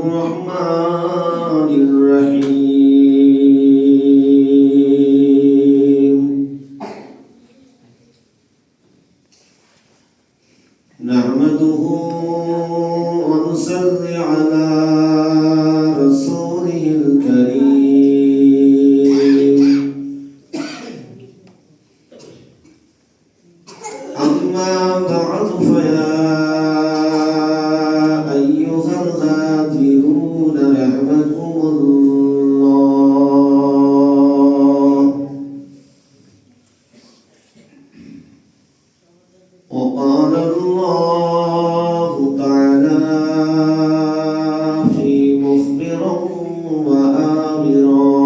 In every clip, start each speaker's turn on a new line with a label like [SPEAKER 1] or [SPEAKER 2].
[SPEAKER 1] الرحمن الرحيم نحمده ونصلي على رسوله الكريم أما بعد فيا أيها الغافلون رحمكم الله وقال الله تعالى في مخبرا وآمرا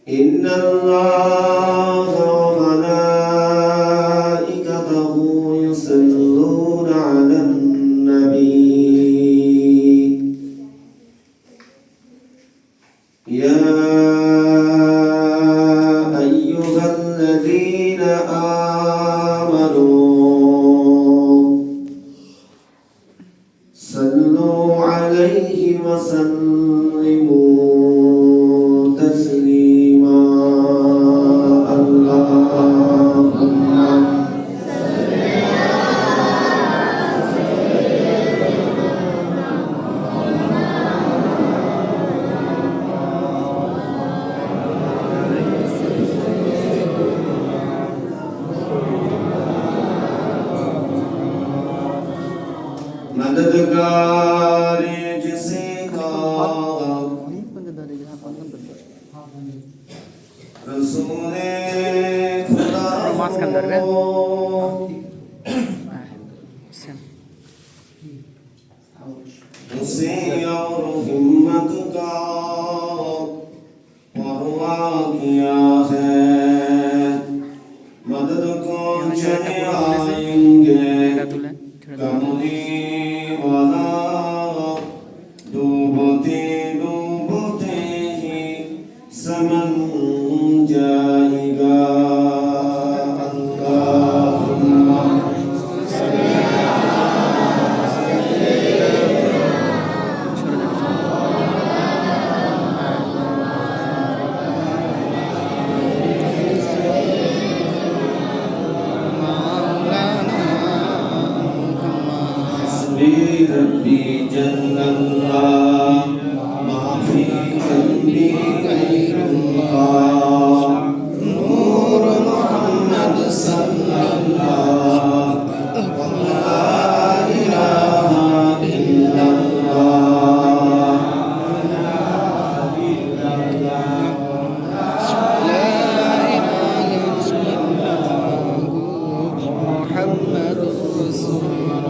[SPEAKER 1] إن الله وملائكته يصلون على النبي يا أيها الذين آمنوا صلوا عليه وسلموا تسليما اللهم मददगार जिसे का रसूले खुदा उसे और हिम्मत का परवाह किया है मदद को चले आएंगे कमली वाला डूबते डूबते ही समन जाएगा अल्लाहुम्मा रब्बी जल्लल्लाह माफी कल्बी गैरुल्लाह नूर मोहम्मद सल्लल्लाह ला इलाहा इल्लल्लाह मुहम्मद रसूलुल्लाह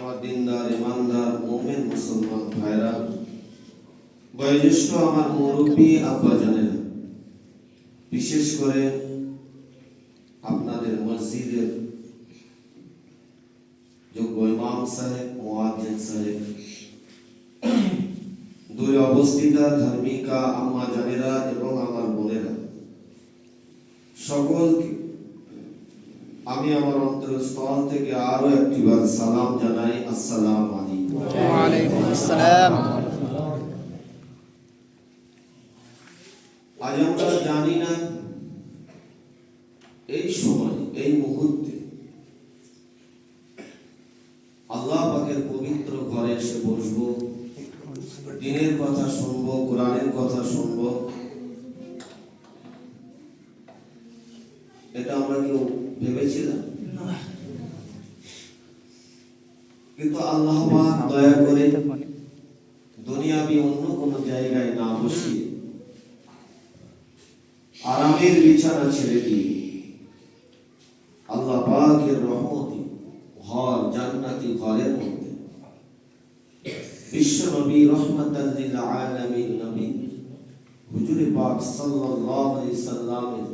[SPEAKER 1] আমার দিনদার ইমানদার মুমিন মুসলমান ভাইরা বয়োজ্যেষ্ঠ আমার মুরব্বী আব্বা জানেন বিশেষ করে আপনাদের মসজিদের যোগ্য ইমাম সাহেব মুয়াজ্জিন সাহেব দূরে অবস্থিতা ধার্মিকা আম্মা জানেরা এবং আমার বোনেরা সকলকে আমি আমার অন্তরস্থল থেকে আরো একটিবার সালাম জানাই আসসালামু আলাইকুম ওয়া আলাইকুম আসসালাম আজ আমরা জানি না এই সময় এই মুহূর্তে আল্লাহ পাকের পবিত্র ঘরে এসে বসবো দ্বীনের কথা শুনবো কোরআনের কথা শুনবো এটা আমরা কেউ ভেবেছিলাম কিন্তু আল্লাহ পাক দয়া করে দুনিয়াবি অন্য কোন জায়গায় না বসিয়ে আরামের বিছানা ছেড়ে দিয়ে আল্লাহ পাকের রহমতে ঘর জান্নাতি ঘরের মধ্যে বিশ্ব নবী রহমাতাল লিল আলামিন নবী হুজুরে পাক সাল্লাল্লাহু আলাইহি সাল্লামের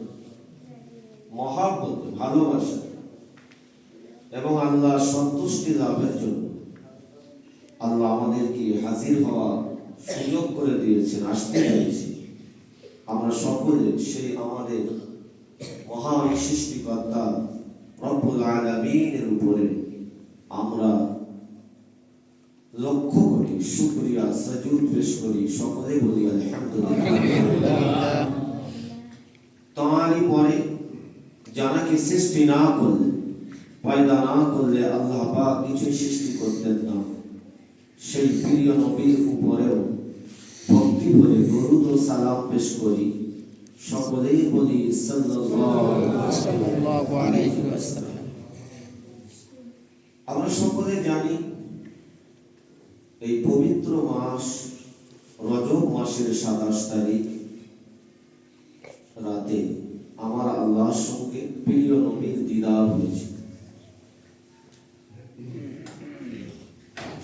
[SPEAKER 1] মহব্বত ভালোবাসা এবং আল্লাহর সন্তুষ্টি লাভের জন্য আল্লাহ আমাদেরকে হাজির হওয়ার সুযোগ করে দিয়েছেন, আসতে পেরেছি। আমরা সকলে সেই আমাদের মহান সৃষ্টিকর্তা রব্বুল আলামিনের উপরে আমরা লক্ষ্য করি, শুকরিয়া সাজুদ পেশ করি, সকলে বলি আলহামদুলিল্লাহ। তারই পরে যাকে সৃষ্টি না করলে, পয়দা না করলে আল্লাহ পাক কিছু সৃষ্টি করতেন না, সেই প্রিয় নবীর উপরেও ভক্তি ভরে দরুদ ও সালাম পেশ করি, সকলেই বলি সাল্লাল্লাহু আলাইহি ওয়াসাল্লাম। আমরা সকলে জানি এই পবিত্র মাস রজব মাসের 27 তারিখ রাতে আমার আল্লাহর সঙ্গে প্রিয় নবীর দিদার হয়েছে।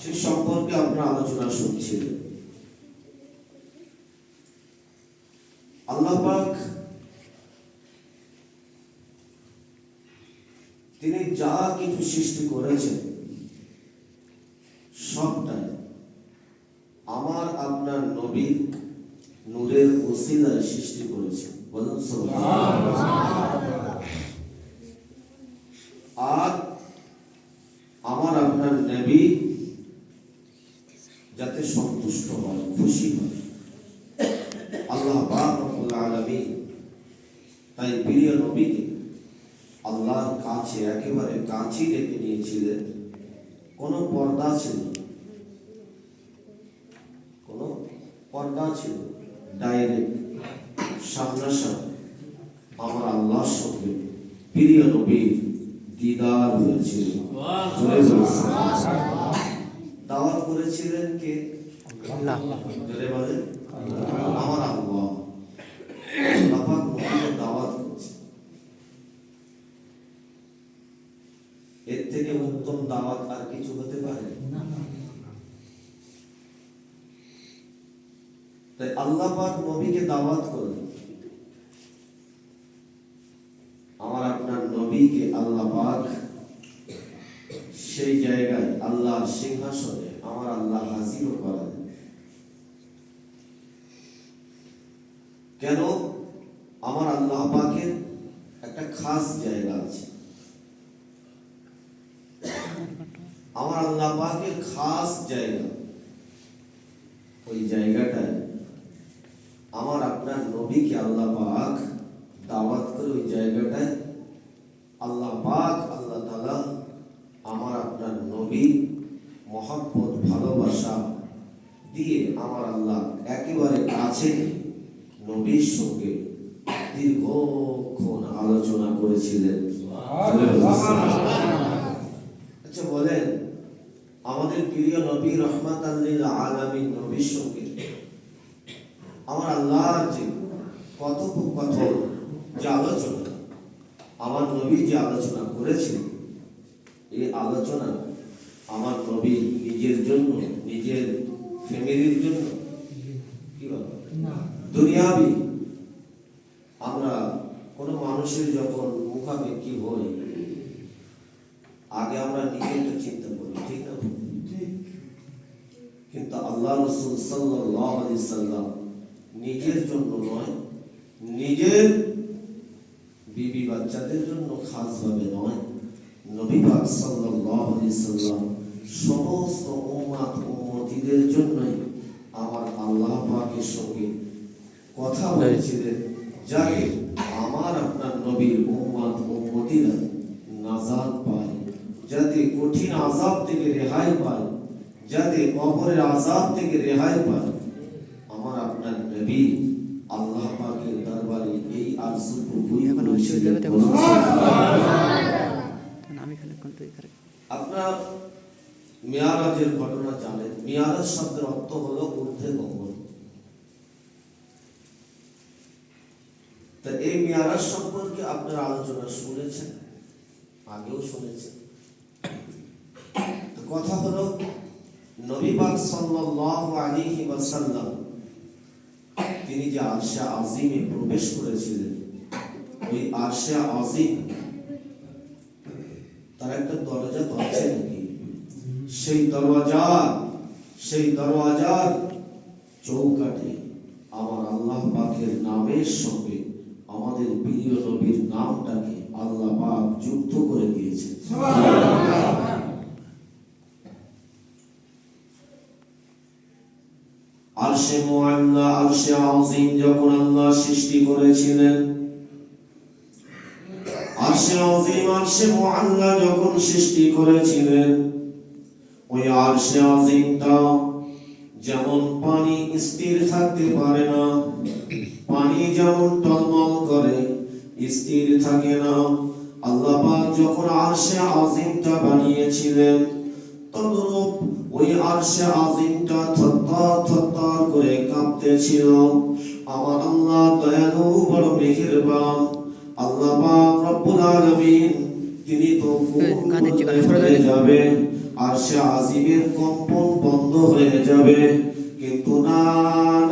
[SPEAKER 1] সে সম্পর্কে আপনারা আলোচনা শুনছিলেন। আল্লাহ পাক তিনি যা কিছু সৃষ্টি করেছেন সবটাই আমার আপনার নবীর নূরের ওসিলায় সৃষ্টি করেছেন, বলুন সুবহানাল্লাহ। আর আমার আপনার নবী যাতে সন্তুষ্ট হয়, খুশি হয়, আল্লাহ পাক রব্বুল আলামিন তাই প্রিয় নবীকে আল্লাহর কাছে একেবারে কাছে ডেকে নিয়েছিলেন। কোনো পর্দা ছিল না, কোনো পর্দা ছিল, ডাইরেক্ট সামনাসামনি আমার আল্লাহর সঙ্গে প্রিয় নবীর দিদার হয়েছিল। দাওয়াত করেছিলেন কে? আল্লাহ। জোরে বলেন আমার আল্লাহ। আল্লাহ নবীকে দাওয়াত করেছে। এর থেকে উত্তম দাওয়াত আর কিছু হতে পারে না। তাই আল্লাহ পাক নবীকে দাওয়াত করলেন। আমার আপনার নবীকে আল্লাহ পাক সেই জায়গায় আল্লাহর সিংহাসনে আমার আল্লাহ হাজির করেন। কেন? আমার আল্লাহ পাকের একটা খাস জায়গা আছে। আমার আল্লাহ পাকের খাস জায়গা, ওই জায়গাটায় আমার আপনার নবীকে আল্লাহ পাক দাওয়াত করে ওই জায়গাটায় আল্লাহ পাক আল্লাহ তাআলা আমার আপনার নবী মহব্বত ভালোবাসা দিয়ে আমার আল্লাহ একেবারে কাছে নবীর সঙ্গে দীর্ঘক্ষণ আলোচনা করেছিলেন। আচ্ছা বলেন, আমাদের প্রিয় নবী রহমাতাল লিল আলামিন নবীর সঙ্গে আমার আল্লাহর যে কথোপকথন, যে আলোচনা, আমার নবী যে আলোচনা করেছেন, এই আলোচনা আমার নবী নিজের জন্য, নিজের ফ্যামিলির জন্য কি বলে দুনিয়াবি। আমরা কোনো মানুষের যখন মুখাপেক্ষি হই, আগে আমরা নিজেরটা চিন্তা করি, ঠিক না? কিন্তু আল্লাহ রাসূল সাল্লাল্লাহু আলাইহি সাল্লাম নিজের জন্য নয়, নিজের বিবি বাচ্চাদের জন্য খাস ভাবে নয়, নবী পাক সাল্লাল্লাহু আলাইহি সাল্লাম সমস্ত উম্মত উম্মতিদের জন্যই আমার আল্লাহ পাকের সঙ্গে কথা বলেছিলেন, যাতে আমার আপনার নবীর উম্মত উম্মতিরা নাজাত পায়, যাতে কঠিন আযাব থেকে রেহাই পায়, যাতে কবরের আযাব থেকে রেহাই পায়। আমার আপনার নবী আল্লাহ পাকের দরবারে এই আরজুটুকুই করেছিলেন। আপনার মিয়ারাজের ঘটনা জানেন। মিয়ারাজ শব্দের অর্থ হলো ঊর্ধ্বে গমন। তা এই মিয়ারাজ সম্পর্কে আপনারা আলোচনা শুনেছেন, আগেও শুনেছেন। তো কথা হলো নবী পাক সাল্লাল্লাহু আলাইহি ওয়াসাল্লাম তিনি যে আরশে আজিমে প্রবেশ করেছিলেন, ওই আরশে আজিম তার একটা দরজা তো আছে নাকি? সেই দরওয়াজার চৌকাঠে আমার আল্লাহ পাকের নামের সঙ্গে আমাদের প্রিয় নবীর নামটাকে আল্লাহ পাক যুক্ত করে দিয়েছেন। আরশে মুআল্লা, আরশে আজিম যখন আল্লাহ সৃষ্টি করেছিলেন, আরশে আজিম আরশে মুআল্লা যখন সৃষ্টি করেছিলেন, ওই আরশে আজিমটা যেমন পানি স্থির থাকতে পারে না, পানি যেমন টলমল করে স্থির থাকে না, আল্লাহ পাক যখন আরশে আজিমটা বানিয়েছিলেন, তদ্রূপ ওই আরশে আজিমটা থরথর করে কাঁপতেছিল। আমার আল্লাহ দয়ালু বড় মেহেরবান আল্লাহ পাক রব্বুল আলামিন তিনি তো হয়ে যাবে, আরশে আজিমের কম্পন বন্ধ হয়ে যাবে, কিন্তু না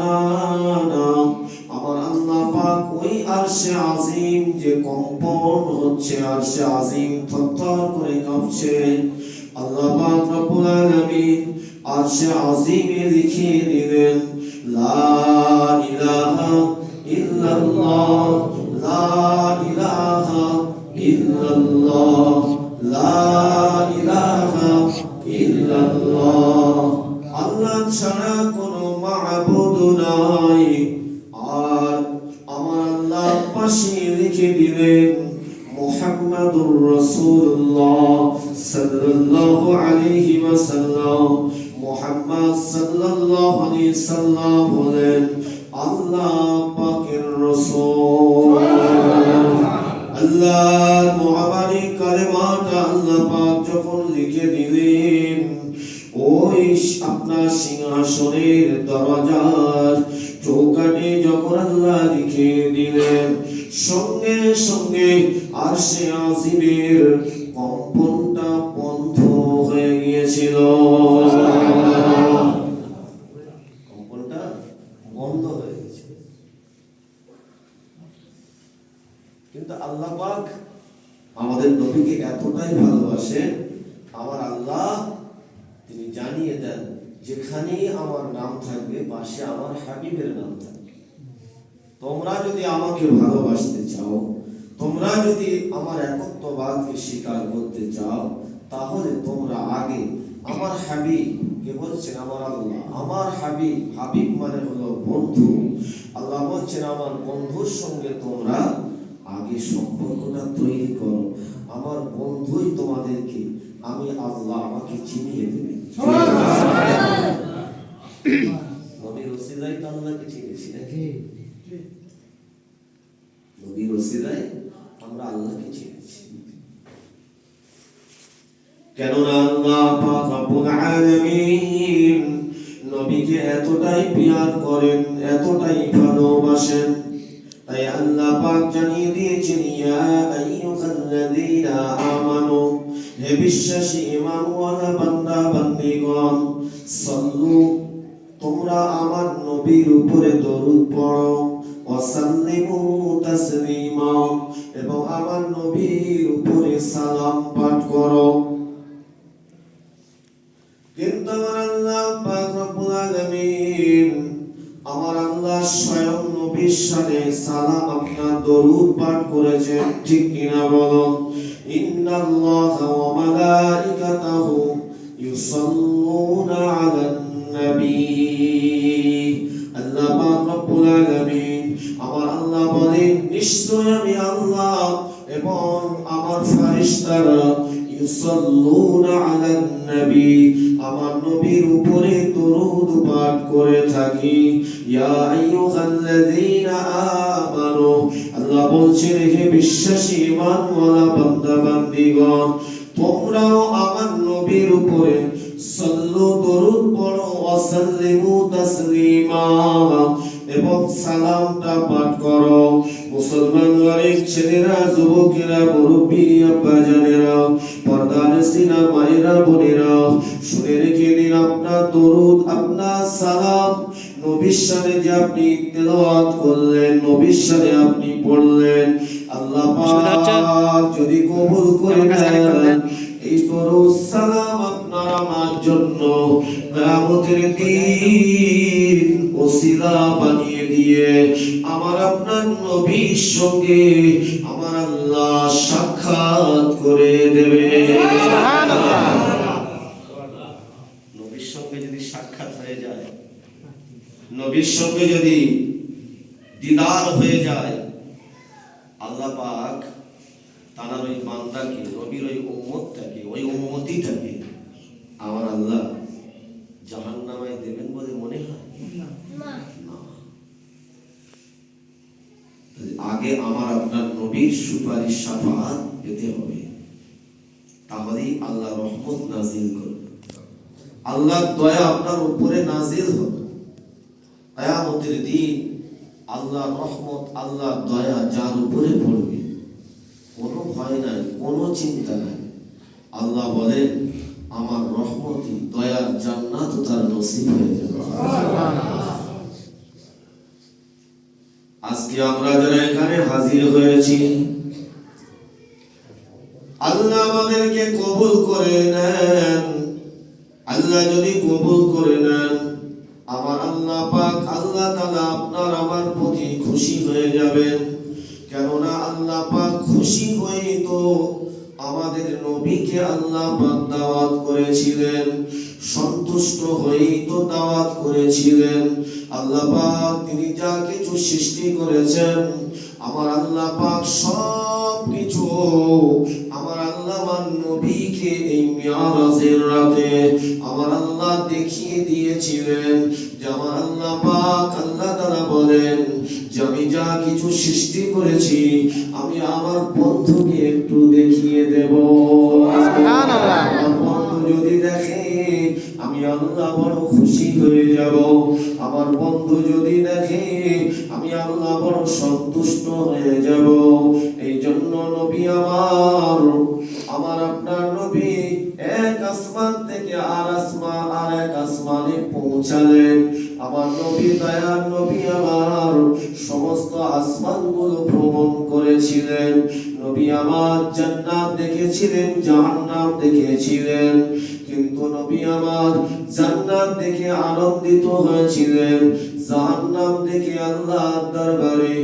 [SPEAKER 1] না না, আমার আল্লাহ পাক ওই আরশে আজিম যে কম্পন হচ্ছে, আরশে আজিম থরথর করে কাঁপছে, আল্লাহ পাক রব্বুল আলামিন আরশে আজিমে লিখে দিলেন লা ইলাহা ইল্লাল্লাহ, লা ইলাহা ইল্লাল্লাহ, লা ইলাহা ইল্লাল্লাহ, আল্লাহ ছাড়া কোনো মাবুদ নাই। আর আমার আল্লাহ পাশে লিখে দিলেন মুহাম্মাদুর রাসূলুল্লাহ সাল্লাল্লাহু আলাইহি ওয়াসাল্লাম, মুহাম্মদ সাল্লাল্লাহু আলাইহি সাল্লাম হলেন আল্লাহ পাকের রাসূল। আল্লাহর মুহাম্মাদি কালেমাটা আল্লাহ পাক যখন লিখে দিলেন, ওই আপনার সিংহাসনের দরজার চৌকাঠে যখন আল্লাহ লিখে দিলেন, সঙ্গে সঙ্গে আরশে আজিমের কম্পনটা বন্ধ হয়ে গিয়েছিল, কম্পনটা বন্ধ হয়ে গিয়েছিল। কিন্তু আল্লাহ পাক আমাদের নবীকে এতটাই ভালোবাসেন, আমার আল্লাহ তিনি জানিয়ে দেন যেখানেই আমার নাম থাকবে পাশে আমার হাবিবের নাম থাকবে। তোমরা যদি আমাকে ভালোবাসতে চাও, তোমরা যদি আমার একত্ববাদকে স্বীকার করতে চাও, তাহলে তোমরা আগে আমার হাবিব কে বলছেন, আমার আল্লাহ, আমার হাবিব, হাবিব মানে হলো বন্ধু, আল্লাহ বলছেন আমার বন্ধুর সঙ্গে তোমরা আগে সম্পর্কটা তৈরি করো, আমার বন্ধুই তোমাদেরকে আমি আল্লাহ আমাকে চিনিয়ে দেবে। নবীর ওসিলায় তো আল্লাহকে চিনেছি নাকি? নবীর ওসিলায় আমরা আল্লাহকে চিনেছি। কেননা আল্লাহ পাক রব্বুল আলামিন নবীকে এতটাই প্যার করেন, এতটাই ভালোবাসেন, তাই আল্লাহ পাক জানিয়ে দিয়েছেন ইয়া আইয়ুহাল্লাযীনা আমানু, হে বিশ্বাসী ঈমানওয়ালা বান্দা বান্দীগণ, সাল্লু তোমরা আমার নবীর উপরে দরুদ পড়ো, ওয়া সাল্লিমু তাসলিমা এবং আমার নবীর উপরে সালাম পাঠ করো। কিন্তু আমার আল্লাহ পাক রব্বুল আলামিন, আমার আল্লাহ স্বয়ং নবীর শানে সালাম আপনার দরুদ পাঠ করেছেন, ঠিক কিনা বলো? ইন্নাল্লাহা ওয়া মালাইকাতাহু ইউসাল্লুনা আলান নবী। আল্লাহ পাক রব্বুল আলামিন, আমার আল্লাহ বলেন নিশ্চয় আমি আল্লাহ এবং আমার ফেরেশতারা ইউসাল্লুনা আলান নবী, আমার নবীর উপরে দরুদ পাঠ করে থাকি। ইয়া আইয়ুহাল্লাযীনা আমানু, আল্লাহ বলছেন হে বিশ্বাসী ঈমানওয়ালা বান্দা বান্দীগণ, তোমরাও আমার নবীর উপরে সাল্লু দরুদ পড়ো, ওয়া সাল্লিমু তাসলিমা এবং সালাম সালামটা পাঠ করো। মুসলমান অনেক ছেলেরা, যুবকেরা, মুরব্বী আব্বাজানেরা, পর্দার সিনা মায়েরা, বোনেরা, শুনে রেখে দিন, আপনার দরুদ, আপনার সালাম নবীর শানে যে আপনি তেলাওয়াত করলেন, নবীর শানে আপনি পড়লেন, আল্লাহ পাক যদি কবুল করে নেন, এই দরুদ সালাম আপনার আমার জন্য কিয়ামতের দিন ওসিলা বানিয়ে দিয়ে আমার আপনার নবীর সঙ্গে আমার আল্লাহ সাক্ষাৎ করে দেবে। সুবহানাল্লাহ। নবীর সঙ্গে যদি সাক্ষাৎ হয়ে যায়, নবীর সঙ্গে যদি দিদার হয়ে যায়, আল্লাহ পাক তার ওই বান্দাকে, নবীর ওই উম্মতটাকে, ওই উম্মতিটাকে আমার আল্লাহ জাহান্নামে দেবেন বলে মনে হয় না। আগে আমার আপনার নবীর সুপারিশ শাফাআত পেতে হবে, তাহলেই আল্লাহ রহমত নাজিল করবে, আল্লাহর দয়া আপনার উপরে নাজিল হবে। কিয়ামতের দিন আল্লাহর রহমত, আল্লাহর দয়া যার উপরে পড়বে, কোনো ভয় নাই, কোনো চিন্তা নাই। আল্লাহ বলেন আমার রহমতি, দয়ার জান্নাত তার নসিব হয়ে যাবে। আজকে আমরা যারা এখানে হাজির হয়েছি, আল্লাহ আমাদেরকে কবুল করে নেন। আল্লাহ যদি কবুল করে নেন, আমার আল্লাহ পাক, আল্লাহ তাআলা আপনার আমার প্রতি খুশি হয়ে যাবেন। কেননা আল্লাহ পাক খুশি হয়ে তো আমাদের নবীকে আল্লাহ পাক দাওয়াত করেছিলেন, সন্তুষ্ট হয়েই তো দাওয়াত করেছিলেন। আল্লাহ পাক তিনি যা কিছু সৃষ্টি করেছেন, আমার আল্লাহ পাক সব কিছু আমার আল্লাহ আমার নবীকে এই মিরাজের রাতে আমার আল্লাহ দেখিয়ে দিয়েছিলেন। যে আমার আল্লাহ পাক, আল্লাহ তাআলা বলেন যে আমি যা কিছু সৃষ্টি করেছি আমি আমার বন্ধুকে একটু দেখিয়ে দেব। সুবহানাল্লাহ। আমার বন্ধু যদি দেখে আমি আল্লাহ বড় খুশি হয়ে যাব। আমার বন্ধু যদি দেখে আমি আল্লাহ বড় সন্তুষ্ট হয়ে যাব। এই জন্য নবী আমার আপনার নবী এক আসমান থেকে আর এক আসমানে পৌঁছালেন। আমার নবী, দয়ার নবী আমার সমস্ত আসমানগুলো ভ্রমণ করেছিলেন। নবী আমার জান্নাত দেখেছিলেন, জাহান্নাম দেখেছিলেন, কিন্তু নবী আমার জান্নাত দেখে আনন্দিত হয়েছিলেন, জাহান্নাম দেখে আল্লাহর দরবারে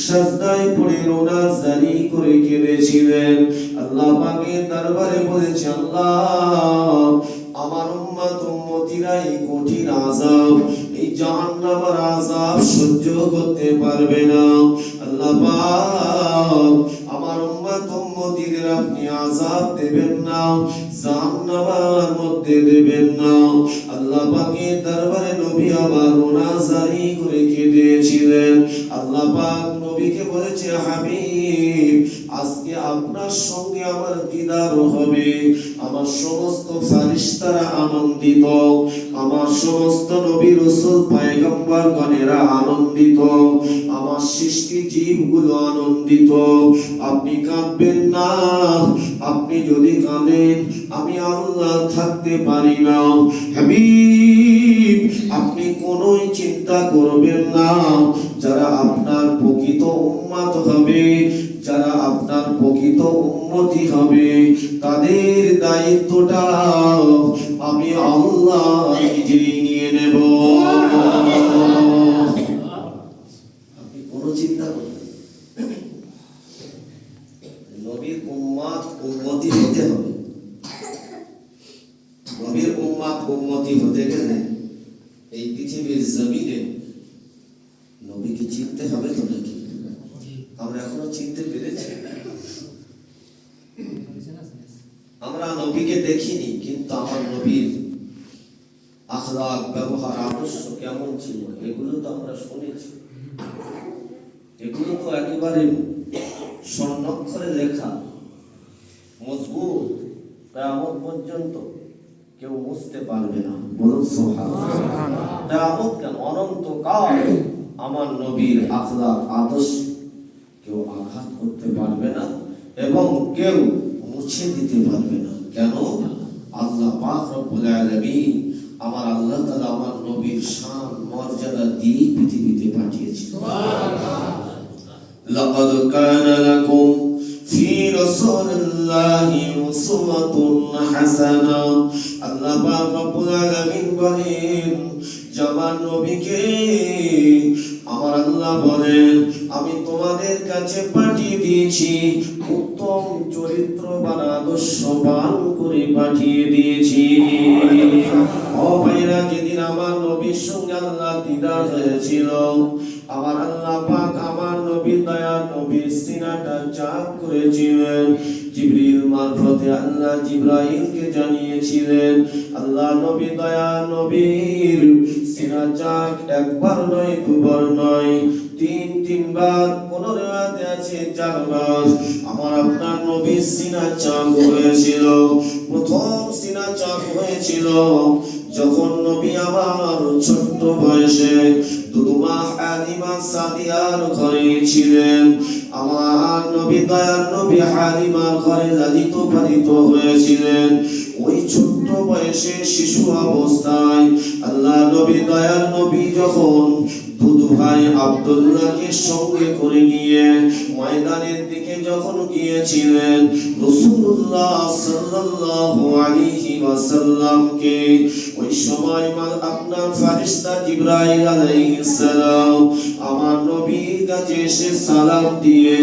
[SPEAKER 1] সিজদায় পড়ে রোনাজারি করে কেঁদেছিলেন। আল্লাহ পাকের দরবারে বলেছে, আল্লাহ আমার উম্মতিরা এই কঠিন আযাব, এই জাহান্নামের আযাব সহ্য করতে পারবে না। আল্লাহ পাক আমার উম্মতিদের আপনি আযাব দেবেন না, জাহান্নামের মধ্যে দেবেন না। আল্লাহ পাকের দরবারে নবী আমার মুনাজারি করে কেঁদেছিলেন। আল্লাহ পাক নবীকে বলেছে, হাবিব আজকে আপনার সঙ্গে আমার দিদার হবে। আমার সমস্ত ফেরেশতারা আনন্দিত, আমার সমস্ত নবী রাসূল পয়গম্বর গণেরা আনন্দিত, আমার সৃষ্টি জীবগুলো আনন্দিত। আপনি কাঁদবেন না, আপনি যদি কাঁদেন আমি আল্লাহ থাকতে পারি না। হাবিব আপনি কোনোই চিন্তা করবেন না। যারা আপনার প্রকৃত উম্মত হবে, যারা আপনার প্রকৃত উম্মতি হবে, তাদের দায়িত্বটা আমি আল্লাহ নিজেই নিয়ে নেব। আপনি কোনো চিন্তা করবেন না। নবীর উম্মতি হতে হবে। নবীর উম্মতি হতে গেলে এই পৃথিবীর জমিনে নবীকে চিনতে হবে তো নাকি? আমরা এখনো চিনতে পেরেছি? আমরা নবীকে দেখিনি, কিন্তু আমার নবীর আখলাক, ব্যবহার, আদর্শ কেমন ছিল এগুলো তো আমরা শুনেছি। এগুলো তো একেবারে স্বর্ণাক্ষরে লেখা, মজবুত, কিয়ামত পর্যন্ত কেউ মুছতে পারবে না। বলুন সুবহানাল্লাহ। কিয়ামত কেন, অনন্তকাল আমার নবীর আখলাক আদর্শ কেউ আঘাত করতে পারবে না এবং কেউ মুছে দিতে পারবে না। কেন? আল্লাহ পাক রব্বুল আলামিন আমার আল্লাহ তাআলা আমার নবীর শান মর্যাদা দিয়ে পৃথিবীতে পাঠিয়েছেন। সুবহানাল্লাহ। লাকাদ কানা লাকুম ফি রাসূলিল্লাহি উসওয়াতুন হাসানা। আল্লাহ পাক রব্বুল আলামিন বলেন আমার নবীকে আমার আল্লাহ বলেন আমি তোমাদের কাছে পাঠিয়ে দিয়েছি, উত্তম চরিত্রবান আদর্শবান করে পাঠিয়ে দিয়েছি। ও ভাইরা, যেদিন আমার নবীর সঙ্গে আল্লাহ দিদার হয়েছিল, আমার আল্লাহ পাক আমার নবী দয়ার নবীর সিনাটা চাক করেছিলেন। জিবরিল মারফতে আল্লাহ জিবরাইলকে জানিয়েছিলেন আল্লাহ নবী দয়ার নবীর সিনা চাক একবার নয়, দুবার নয়, তিনবার, কোন রিওয়ায়াতে আছে 4 বার আমার আপনার নবীর সিনা চাক হয়েছিল। প্রথম সিনা চাক হয়েছিল যখন নবী আমার ছোট্ট বয়সে দুদুমা হালিমা সাদিয়ার ঘরে ছিলেন। আমার নবী দয়ার নবী হালিমার ঘরে লালিত পালিত হয়েছিলেন। ওই ছোট্ট বয়সে শিশু অবস্থায় আল্লাহ নবী দয়ার নবী যখন দুধ ভাই আব্দুল্লাহকে সঙ্গে করে নিয়ে ময়দানের দিকে যখন গিয়েছিলেন, রাসূলুল্লাহ সাল্লাল্লাহু আলাইহি ওয়াসাল্লামকে ওই সময় আপনার ফেরেশতা জিবরাইল আলাইহিস সালাম আমার নবীর কাছে এসে সালাম দিয়ে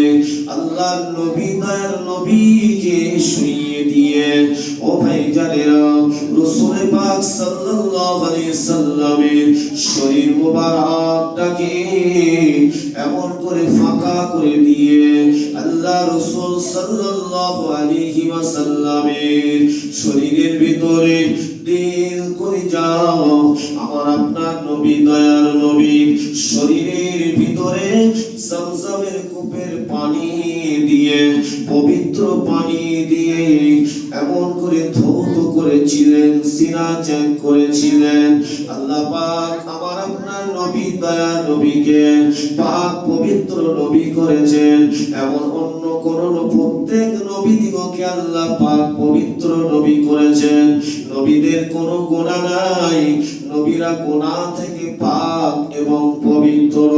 [SPEAKER 1] আল্লাহর নবী দয়ার নবীকে শুইয়ে দিয়ে ও ভাইজানেরা রাসূল পাক সাল্লাল্লাহু আলাইহি সাল্লামের শরীর মুবারকটাকে এমন করে ফাঁকা করে দিয়ে আল্লাহ রাসূল সাল্লাল্লাহু আলাইহি ওয়াসাল্লামের শরীরের ভিতরে দিল করে যাও আমার আপনার নবী দয়ার নবীর শরীরের ভিতরে জমজমের কূপের পানি দিয়ে, পবিত্র পানি দিয়ে এমন করে ধৌত করেছিলেন, সিনা চাক করেছিলেন। আল্লাহ পাক আমার আপনার নবী দয়ার নবীকে পাক পবিত্র নবী করেছেন। এমন অন্য কোন প্রত্যেক নবী দিগকে আল্লাহ পাক পবিত্র নবী করেছেন। নবীদের কোনো গুনাহ নাই, নবীরা গুনাহ থেকে পাক এবং পবিত্র,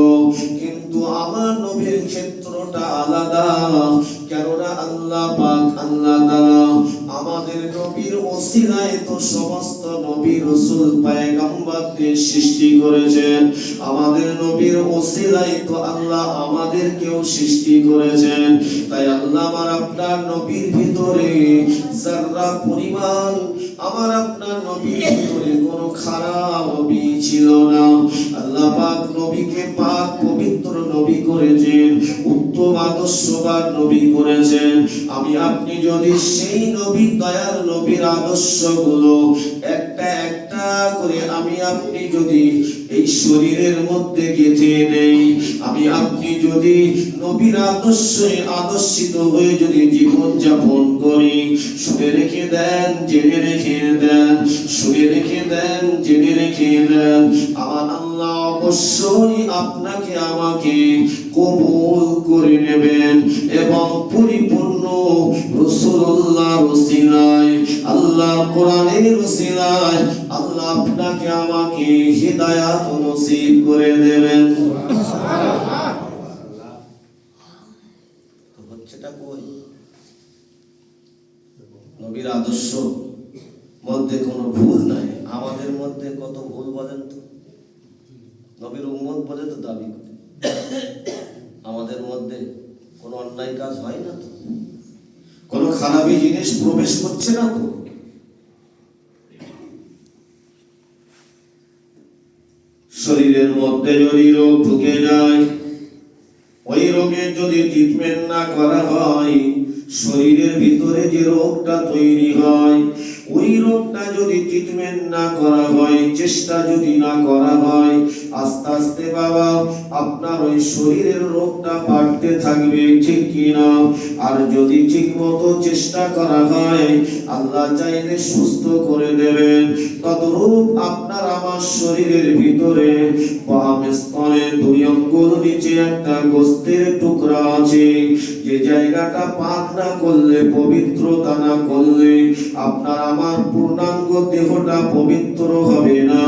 [SPEAKER 1] কিন্তু আমার নবীর ক্ষেত্রটা আলাদা। কেননা আল্লাহ পাক আল্লাহ তাআলা আমাদের নবীর ওসিলায় তো সমস্ত নবী রাসূল পয়গম্বরদের সৃষ্টি করেছেন। আমাদের নবীর ওসিলায় তো আল্লাহ আমাদেরকেও সৃষ্টি করেছেন। তাই আল্লাহ আমার আপনার নবীর ভিতরে যারা পরিমাণ আমার আপনার নবীর ভিতরে কোনো খারাপ নবী ছিল না। আল্লাহ পাক নবীকে পাক পবিত্র নবী করেছেন, উত্তম আদর্শবান নবী করেছেন। আমি আপনি যদি সেই নবী দয়ার নবীর আদর্শগুলো একটা একটা করে আমি আপনি যদি এই শরীরের মধ্যে গেঁথে নেই, আমি আপনি যদি নবীর আদর্শে আদর্শিত হয়ে যদি জীবন যাপন করি, শুনে রেখে দেন, জেনে রেখে দেন, শুনে রেখে দেন, জেনে রেখে দেন, আমার আল্লাহ অবশ্যই আপনাকে আমাকে কবুল করে নেবেন এবং পরিপূর্ণ রাসূলুল্লাহর ওসিলায় আল্লাহ কোরআনের ওসিলায় আল্লাহ আপনাকে আমাকে হিদায়াত নসিব করে দেবেন। সুবহানাল্লাহ। তো হচ্ছেটা কই? নবীর আদর্শ মধ্যে কোনো ভুল নাই। আমাদের মধ্যে কত ভুল বলেন তো? নবীর উম্মত বলে তো দাবি করে, আমাদের মধ্যে কোনো অন্যায় কাজ হয় না তো, কোনো খারাপি জিনিস প্রবেশ করছে না তো। শরীরের মধ্যে যদি রোগ ঢুকে যায়, ওই রোগের যদি ট্রিটমেন্ট না করা হয়, শরীরের ভিতরে যে রোগটা তৈরি হয়, ওই রোগটা যদি ট্রিটমেন্ট না করা হয়, চেষ্টা যদি না করা হয়, আস্তে আস্তে বাবা আপনার ওই শরীরের রোগটা বাড়তে থাকবে, ঠিক কিনা? আর যদি ঠিক মতো চেষ্টা করা হয়, আল্লাহ চাইলে সুস্থ করে দেবেন। তদ্রূপ আপনার আমার শরীরের ভিতরে বাম স্তনে 2 আঙ্গুল নিচে একটা গোস্তের টুকরা আছে, যে জায়গাটা পাক না করলে, পবিত্রতা না করলে আপনার আমার পূর্ণাঙ্গ দেহটা পবিত্র হবে না।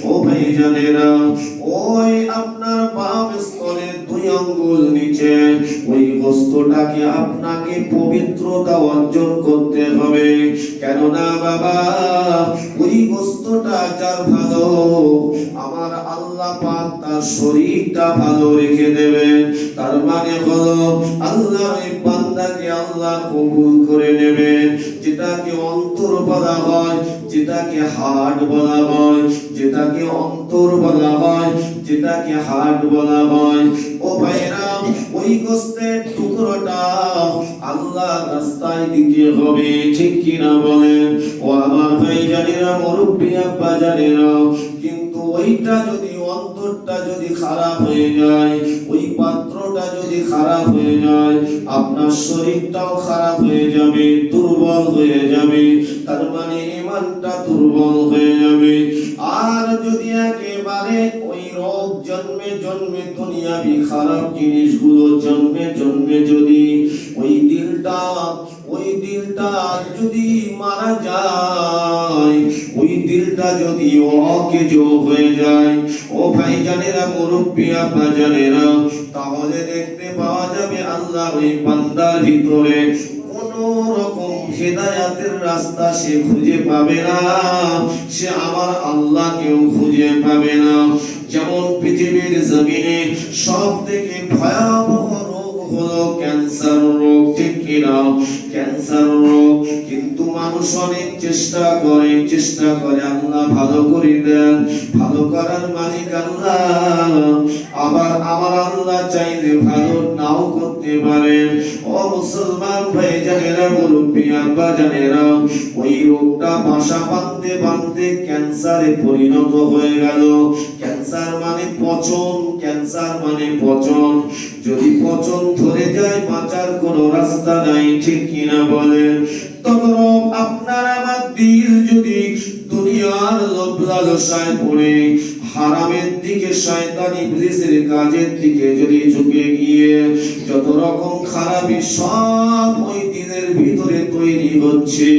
[SPEAKER 1] ও ভাইজানেরা, ওই আপনার বাম স্তনে 2 আঙ্গুল নিচে ওই গোস্তটাকে আপনাকে পবিত্রতা অর্জন করতে হবে। কেননা বাবা ওই গোস্তটা যার ভালো, আমার আল্লাহ পাক তার শরীরটা ভালো রেখে দেবেন। তার মানে হলো আল্লাহর এই বান্দাকে আল্লাহ কবুল করে নেবেন। যেটাকে অন্তর বলা হয়, যেটাকে হার্ট বলা হয়, যেটাকে অন্তর বলা হয়, যেটাকে হার্ট বলা হয়। ও ভাইরা, ওই গোস্তের টুকরোটা আল্লাহ রাস্তায় দিতে হবে, ঠিক কিনা বলেন? ও আমার ভাইজানেরা, মুরব্বি আব্বা জানেরা, কিন্তু ওইটা যদি অন্তরটা যদি খারাপ হয়ে যায়, ওই পাত্রটা যদি খারাপ হয়ে যায়, আপনার শরীরটাও খারাপ হয়ে যাবে, দুর্বল হয়ে যাবে। তার মানে ঈমানটা দুর্বল হয়ে যাবে। আর যদি একেবারে ওই রোগ জন্মে জন্মে, দুনিয়াবি খারাপ জিনিসগুলো জন্মে জন্মে যদি ওই দিলটা যদি মারা যায়, ওই দিলটা যদি অকেজো হয়ে যায়, ও ভাইজানেরা, মুরব্বি আব্বা জানেরা, তাহলে দেখতে পাওয়া যাবে আল্লাহ ওই বান্দার ভিতরে কোনো রকম হেদায়াতের রাস্তা সে খুঁজে পাবে না, সে আমার আল্লাহকেও খুঁজে পাবে না। যেমন পৃথিবীর জমিনে সব থেকে ভয়াবহ রোগ হলো ক্যান্সার রোগ, ঠিক কিনা? ক্যান্সার রোগ। কিন্তু মানুষ অনেক চেষ্টা করে আল্লাহ ভালো করে দেন। ভালো করার মালিক আল্লাহ। আবার আমার আল্লাহ চাইলে ভালো নাও করতে পারেন। ও মুসলমান ভাইজানেরা, মুরব্বি আব্বা জানেরা, ওই রোগটা বাসা বাঁধতে বাঁধতে ক্যান্সারে পরিণত হয়ে গেল। ক্যান্সার মানে পচন, ক্যান্সার মানে পচন। যদি পচন ধরে যায়, বাঁচার কোনো রাস্তা নাই, ঠিক কিনা বলেন? তখন আপনার আমার দিল যদি দুনিয়ার লোভ লালসায় পড়ে হারামের দিকে, শয়তান ইবলিসের কাজের দিকে যদি ঝুঁকে গিয়ে যত রকম খারাপি সব ওই দিলের ভিতরে তৈরি হচ্ছে,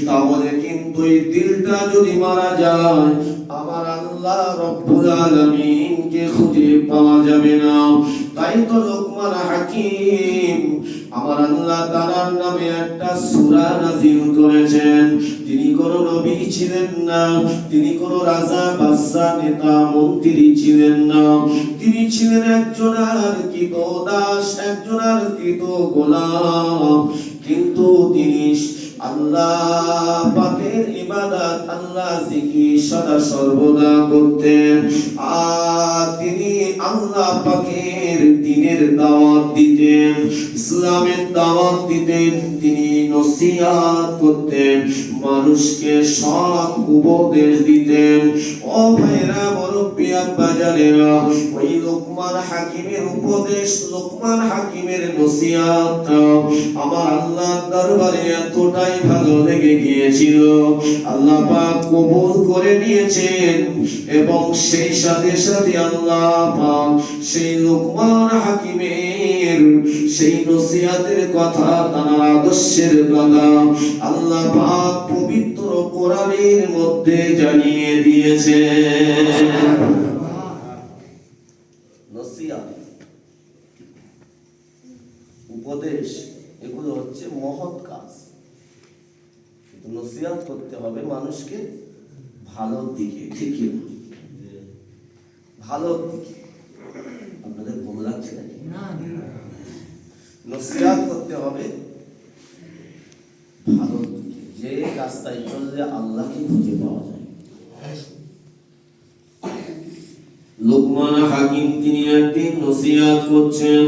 [SPEAKER 1] তাহলে কিন্তু এই দিলটা যদি মারা যায়, আমার আল্লাহ রব্বুল আলামিনকে খুঁজে পাওয়া যাবে না। তাই তো লোকমান হাকিম আমার আল্লাহ তাআলার নামে একটা সূরা নাযিল করেছেন। তিনি কোন নবী ছিলেন না, তিনি কোন রাজা বাদশা নেতা মন্ত্রী ছিলেন না, তিনি ছিলেন একজন আর কৃত দাস, একজন আর কৃত গোলাম। কিন্তু তিনি আল্লাহ পাকের ইবাদত, আল্লাহ জিকির সদা সর্বদা করতেন। আর তিনি আল্লাহ পাকের দ্বীনের দাওয়াত দিতেন, ইসলামের দাওয়াত দিতেন, তিনি নসিহত করতেন, মানুষকে সৎ উপদেশ দিতেন। ও ভাইরা, মুরব্বি আব্বা জানেরা, ওই লোকমান হাকিমের উপদেশ, লোকমান হাকিমের নসিহত আমার আল্লাহর দরবারে এতটাই ভালো লেগে গিয়েছিল, আল্লাহ পাক কবুল করে নিয়েছেন। এবং সেই সাথে সাথে আল্লাহ পাক সেই লোকমান হাকিমের সেই নসিহতের কথা, তার আদর্শের কথা আল্লাহ পাক পবিত্র কোরআনের মধ্যে জানিয়ে দিয়েছে। নসিহত, উপদেশ, এগুলো হচ্ছে মহৎ কাজ। নসিহত করতে হবে মানুষকে ভালোর দিকে, ঠিকই না? ভালোর দিকে। আপনাদের ঘুম লাগছে নাকি? নসিহত করতে হবে ভালোর দিকে, যে রাস্তায় চললে আল্লাহকে খুঁজে পাওয়া যায়। লোকমান হাকিম তিনি একদিন নসিহত করছেন,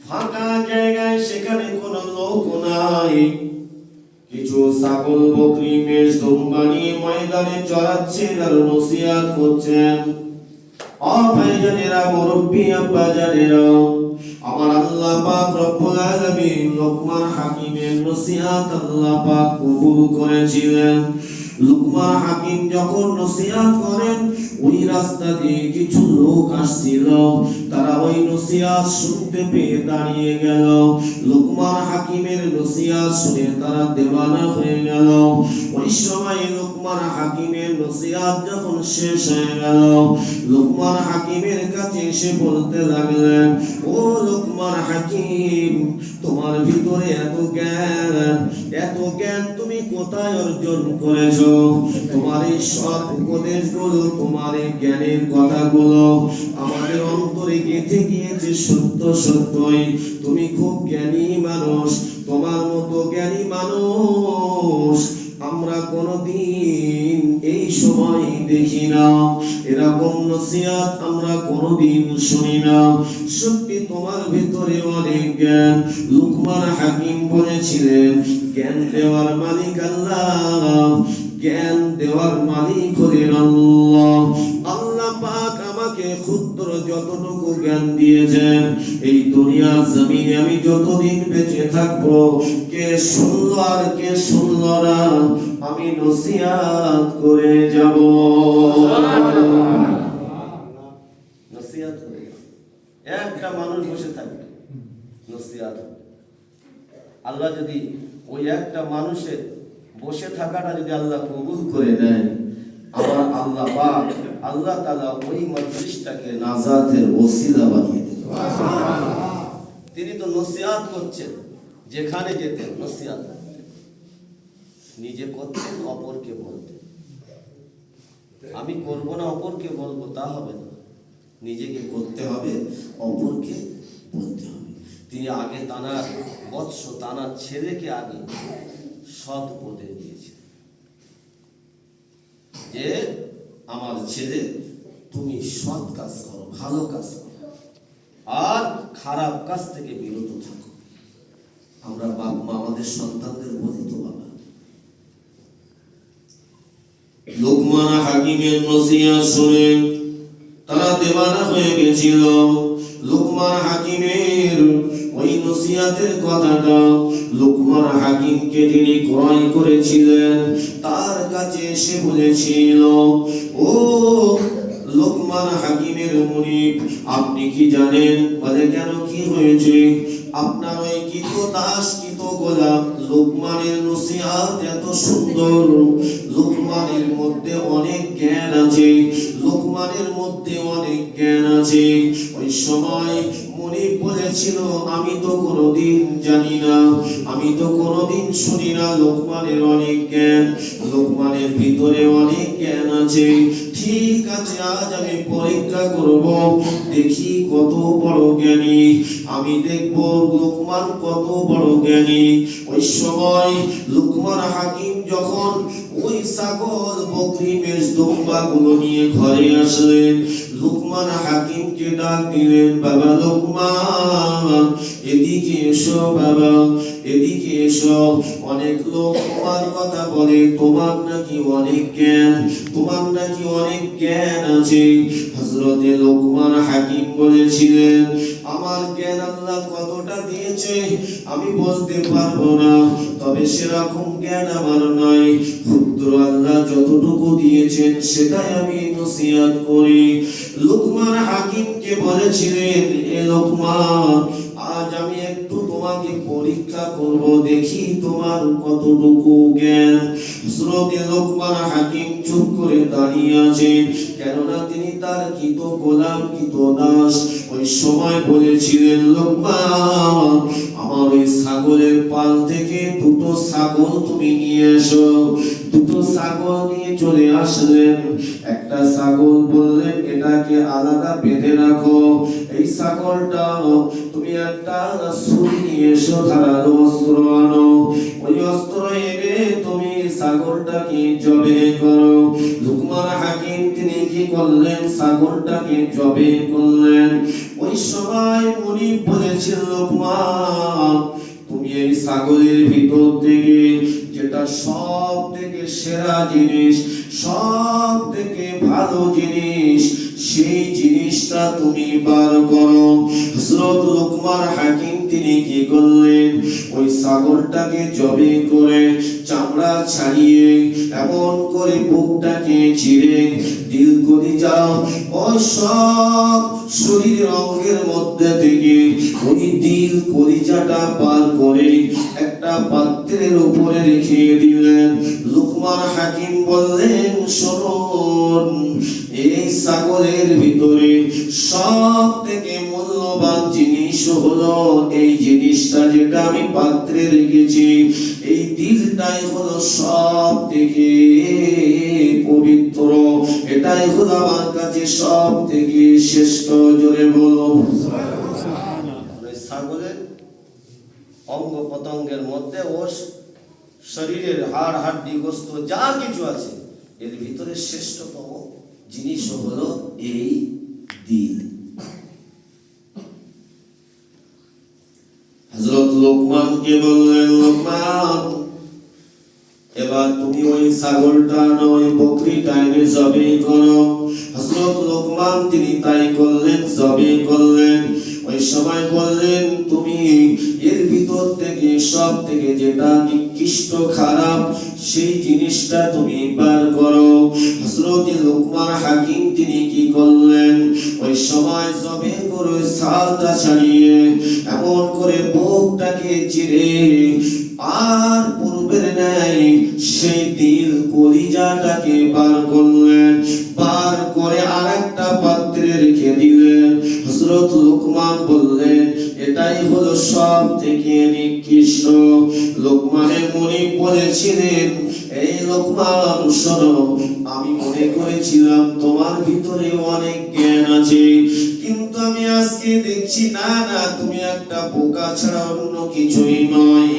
[SPEAKER 1] ফাঁকা জায়গায়, সেখানে কোনো লোক নাই। কিছু ছাগল বকরি মেষ দুম্বা নিয়ে ময়দানে চড়াচ্ছেন আর নসিহত করছেন। ও ভাইজানেরা, মুরব্বি আব্বাজানেরা, আমার আল্লাহ পাক রব্বুল আলামিন লোকমান হাকিমের নসিহত আল্লাহ পাক কবুল করেছিলেন। লোকমান হাকিম যখন নসিহত করেন, ওই রাস্তা দিয়ে কিছু লোক আসছিল, তারা ওই নসিহত শুনতে পেয়ে দাঁড়িয়ে গেল। লোকমান হাকিমের নসিহত শুনে তারা দেওয়ানা হয়ে গেল। ওই সময় লোকমান হাকিমের নসিহত যখন শেষ হয়ে গেল, লোকমান হাকিমের কাছে এসে বলতে লাগলেন, ও লোকমান হাকিম, তোমার ভিতরে এত জ্ঞান তুমি কোথায় অর্জন করেছো? তোমার এই সব উপদেশগুলো, তোমার এই জ্ঞানের কথাগুলো আমাদের অন্তরে গেঁথে গিয়েছে সত্যই। তুমি খুব জ্ঞানী মানুষ, তোমার মতো জ্ঞানী মানুষ আমরা কোনদিন এই সময় দেখি না, এরকম নসিহত আমরা কোনদিন শুনি না। সত্যি তোমার ভিতরে অনেক জ্ঞান। লোকমান হাকিম বলেছিলেন, জ্ঞান দেওয়ার মালিক আল্লাহ, জ্ঞান দেওয়ার মালিক হলেন আল্লাহ। আল্লাহ পাক আমাকে ক্ষুদ্র যতটুকু জ্ঞান দিয়েছেন, এই দুনিয়ার জমিনে আমি যতদিন বেঁচে থাকবো, কে শুনলো আর কে শুনলো না, আমি নসিহত করে যাব। নসিহত করে একটা মানুষ বসে থাকবে, নসিহত। আল্লাহ যদি ওই একটা মানুষের বসে থাকাটা যদি আল্লাহ কবুল করে নেয়, আমার আল্লাহ পাক আল্লাহ তাআলা ওই মজলিসটাকে নাজাতের ওসিলা বানিয়ে দেন। তিনি তো নসিহত করছেন, যেখানে যেতেন নসিহত নিজে করতেন, অপরকে বলতেন। আমি করব না অপরকে বলবো, তা হবে না, নিজেকে করতে হবে, অপরকে বলতে হবে। তিনি আগে তানার বৎস, তানার ছেলেকে আগে সৎ উপদেশ দিয়েছেন যে আমার ছেলে, তুমি সৎ কাজ করো, ভালো কাজ করো, আর খারাপ কাজ থেকে বিরত থাকো। আমরা বাপ মা আমাদের সন্তানদের বলি তো, বাবা, লোকমান হাকিমের নসিহত শুনে তারা দেওয়ানা হয়ে গেছিল। লোকমান হাকিমের ওই নসিহতের কথাটা লোকমান হাকিমকে যিনি ক্রয় করেছিলেন, তার কাছে এসে বলেছিল, ও লোকমান হাকিমের মুনিব, আপনি কি জানেন? বলে, কেন, কি হয়েছে? আপনার ওই কৃত দাস, কৃত গোলাম লোকমানের নসিহত এত সুন্দর, লোকমানের মধ্যে অনেক জ্ঞান আছে, লোকমানের মধ্যে অনেক জ্ঞান আছে। ওই সময় মুনিব বলেছিল, আমি তো কোনোদিন জানি না, আমি তো কোনোদিন শুনি না লোকমানের অনেক জ্ঞান, লোকমানের ভিতরে অনেক জ্ঞান আছে। ঠিক আছে, আজ আমি পরীক্ষা করব, দেখি কত বড় জ্ঞানী, আমি দেখব লোকমান কত বড় জ্ঞানী। ওই সময় লোকমান হাকিম যখন ওই ছাগল বকরি মেষ দুম্বা গুলো নিয়ে ঘরে আসলেন, লোকমান হাকিমকে ডাক দিলেন, বাবা লোকমান, এদিকে এসো বাবা, এদিকে এসো। অনেক লোক তোমার কথা বলে, তোমার নাকি অনেক জ্ঞান, তোমার নাকি অনেক জ্ঞান আছে। হযরতে লোকমান হাকিম বলেছিলেন, আমার জ্ঞান আল্লাহ কতটা দিয়েছে আমি বলতে পারবো না, তবে সেরকম জ্ঞান আমার নয়। ক্ষুদ্র আল্লাহ যতটুকু দিয়েছেন সেটাই আমি নসিহত করি। লোকমান হাকিমকে বলেছিলেন, এ লোকমান, আজ আমি একটু তোমাকে পরীক্ষা করব, দেখি তোমার কতটুকু জ্ঞান। হযরতে লোকমান হাকিম চুপ করে দাঁড়িয়ে আছেন, কেননা তিনি তার কৃত গোলাম, কৃত দাস। ওই সময় বলেছিলেন, লোকমান, আমার ওই ছাগলের পাল থেকে দুটো ছাগল তুমি নিয়ে এসো। দুটো ছাগল নিয়ে চলে আসলেন। একটা ছাগল বললেন, এটাকে আলাদা বেঁধে রাখো, এই ছাগলটা তুমি একটা ছুরি নিয়ে এসো, ধারালো অস্ত্র আনো, ওই অস্ত্র এনে তুমি ছাগলটাকে জবে করো। লোকমান হাকিম তিনি কি করলেন? ছাগলটাকে জবে করলেন। ওই সময় মুনিব বলেছেন, লোকমান, তুমি এই ছাগলের ভিতর থেকে যেটা যেটা সব থেকে সেরা জিনিস, সব থেকে ভালো জিনিস, সেই জিনিসটা তুমি বার করো। হযরত লোকমান হাকিম তিনি কি করলেন, ওই ছাগলটাকে জবে করে চামড়া ছাড়িয়ে এমন করে বুকটাকে চিরে দিল কলিজা ও সব শরীরের অঙ্গের মধ্যে থেকে ওই দিল কলিজাটা বার করে একটা পাত্রের উপরে রেখে দিলেন। লোকমান হাকিম বললেন, শুনুন, এই ছাগলের ভিতরে সব থেকে মূল্যবান জিনিস হলো এই জিনিসটা যেটা আমি পাত্রে রেখেছি, এই দিলটাই হলো সব থেকে পবিত্র, এটাই হলো আমার কাছে সব থেকে শ্রেষ্ঠ। জোরে বলো ছাগলের অঙ্গ প্রত্যঙ্গের মধ্যে ও শরীরের হাড় হাড্ডি গোস্ত যা কিছু আছে, এর ভিতরে শ্রেষ্ঠতম জিনিস হলো এই দিল। হযরত লোকমানকে বললেন, লোকমান, এবার তুমি ওই ছাগলটা নয় বকরিটা এনে জবে করো। হযরত লোকমান তিনি তাই করলেন, জবে করলেন। ওই সময় বললেন, তুমি এর ভিতর থেকে সব থেকে যেটা নিকৃষ্ট খারাপ সেই জিনিসটা তুমি বার করো। হযরত লোকমান হাকিম তিনি কি করলেন, ওই সময় জবে করে ছালটা ছাড়িয়ে এমন করে বুকটাকে চিরে আর পূর্বের ন্যায় সেই দিল কলিজাটাকে বার করলেন, বার করে আরেকটা পাত্রে রেখে দিলেন। হযরত লোকমান বললেন, এটাই হলো সব থেকে নিকৃষ্ট। লোকমানের মনে বলেছিলেন, এই লোকমান শোনো, আমি মনে করেছিলাম তোমার ভিতরে অনেক জ্ঞান আছে, কিন্তু আমি আজকে দেখছি না না, তুমি একটা বোকা ছাড়া অন্য কিছুই নয়।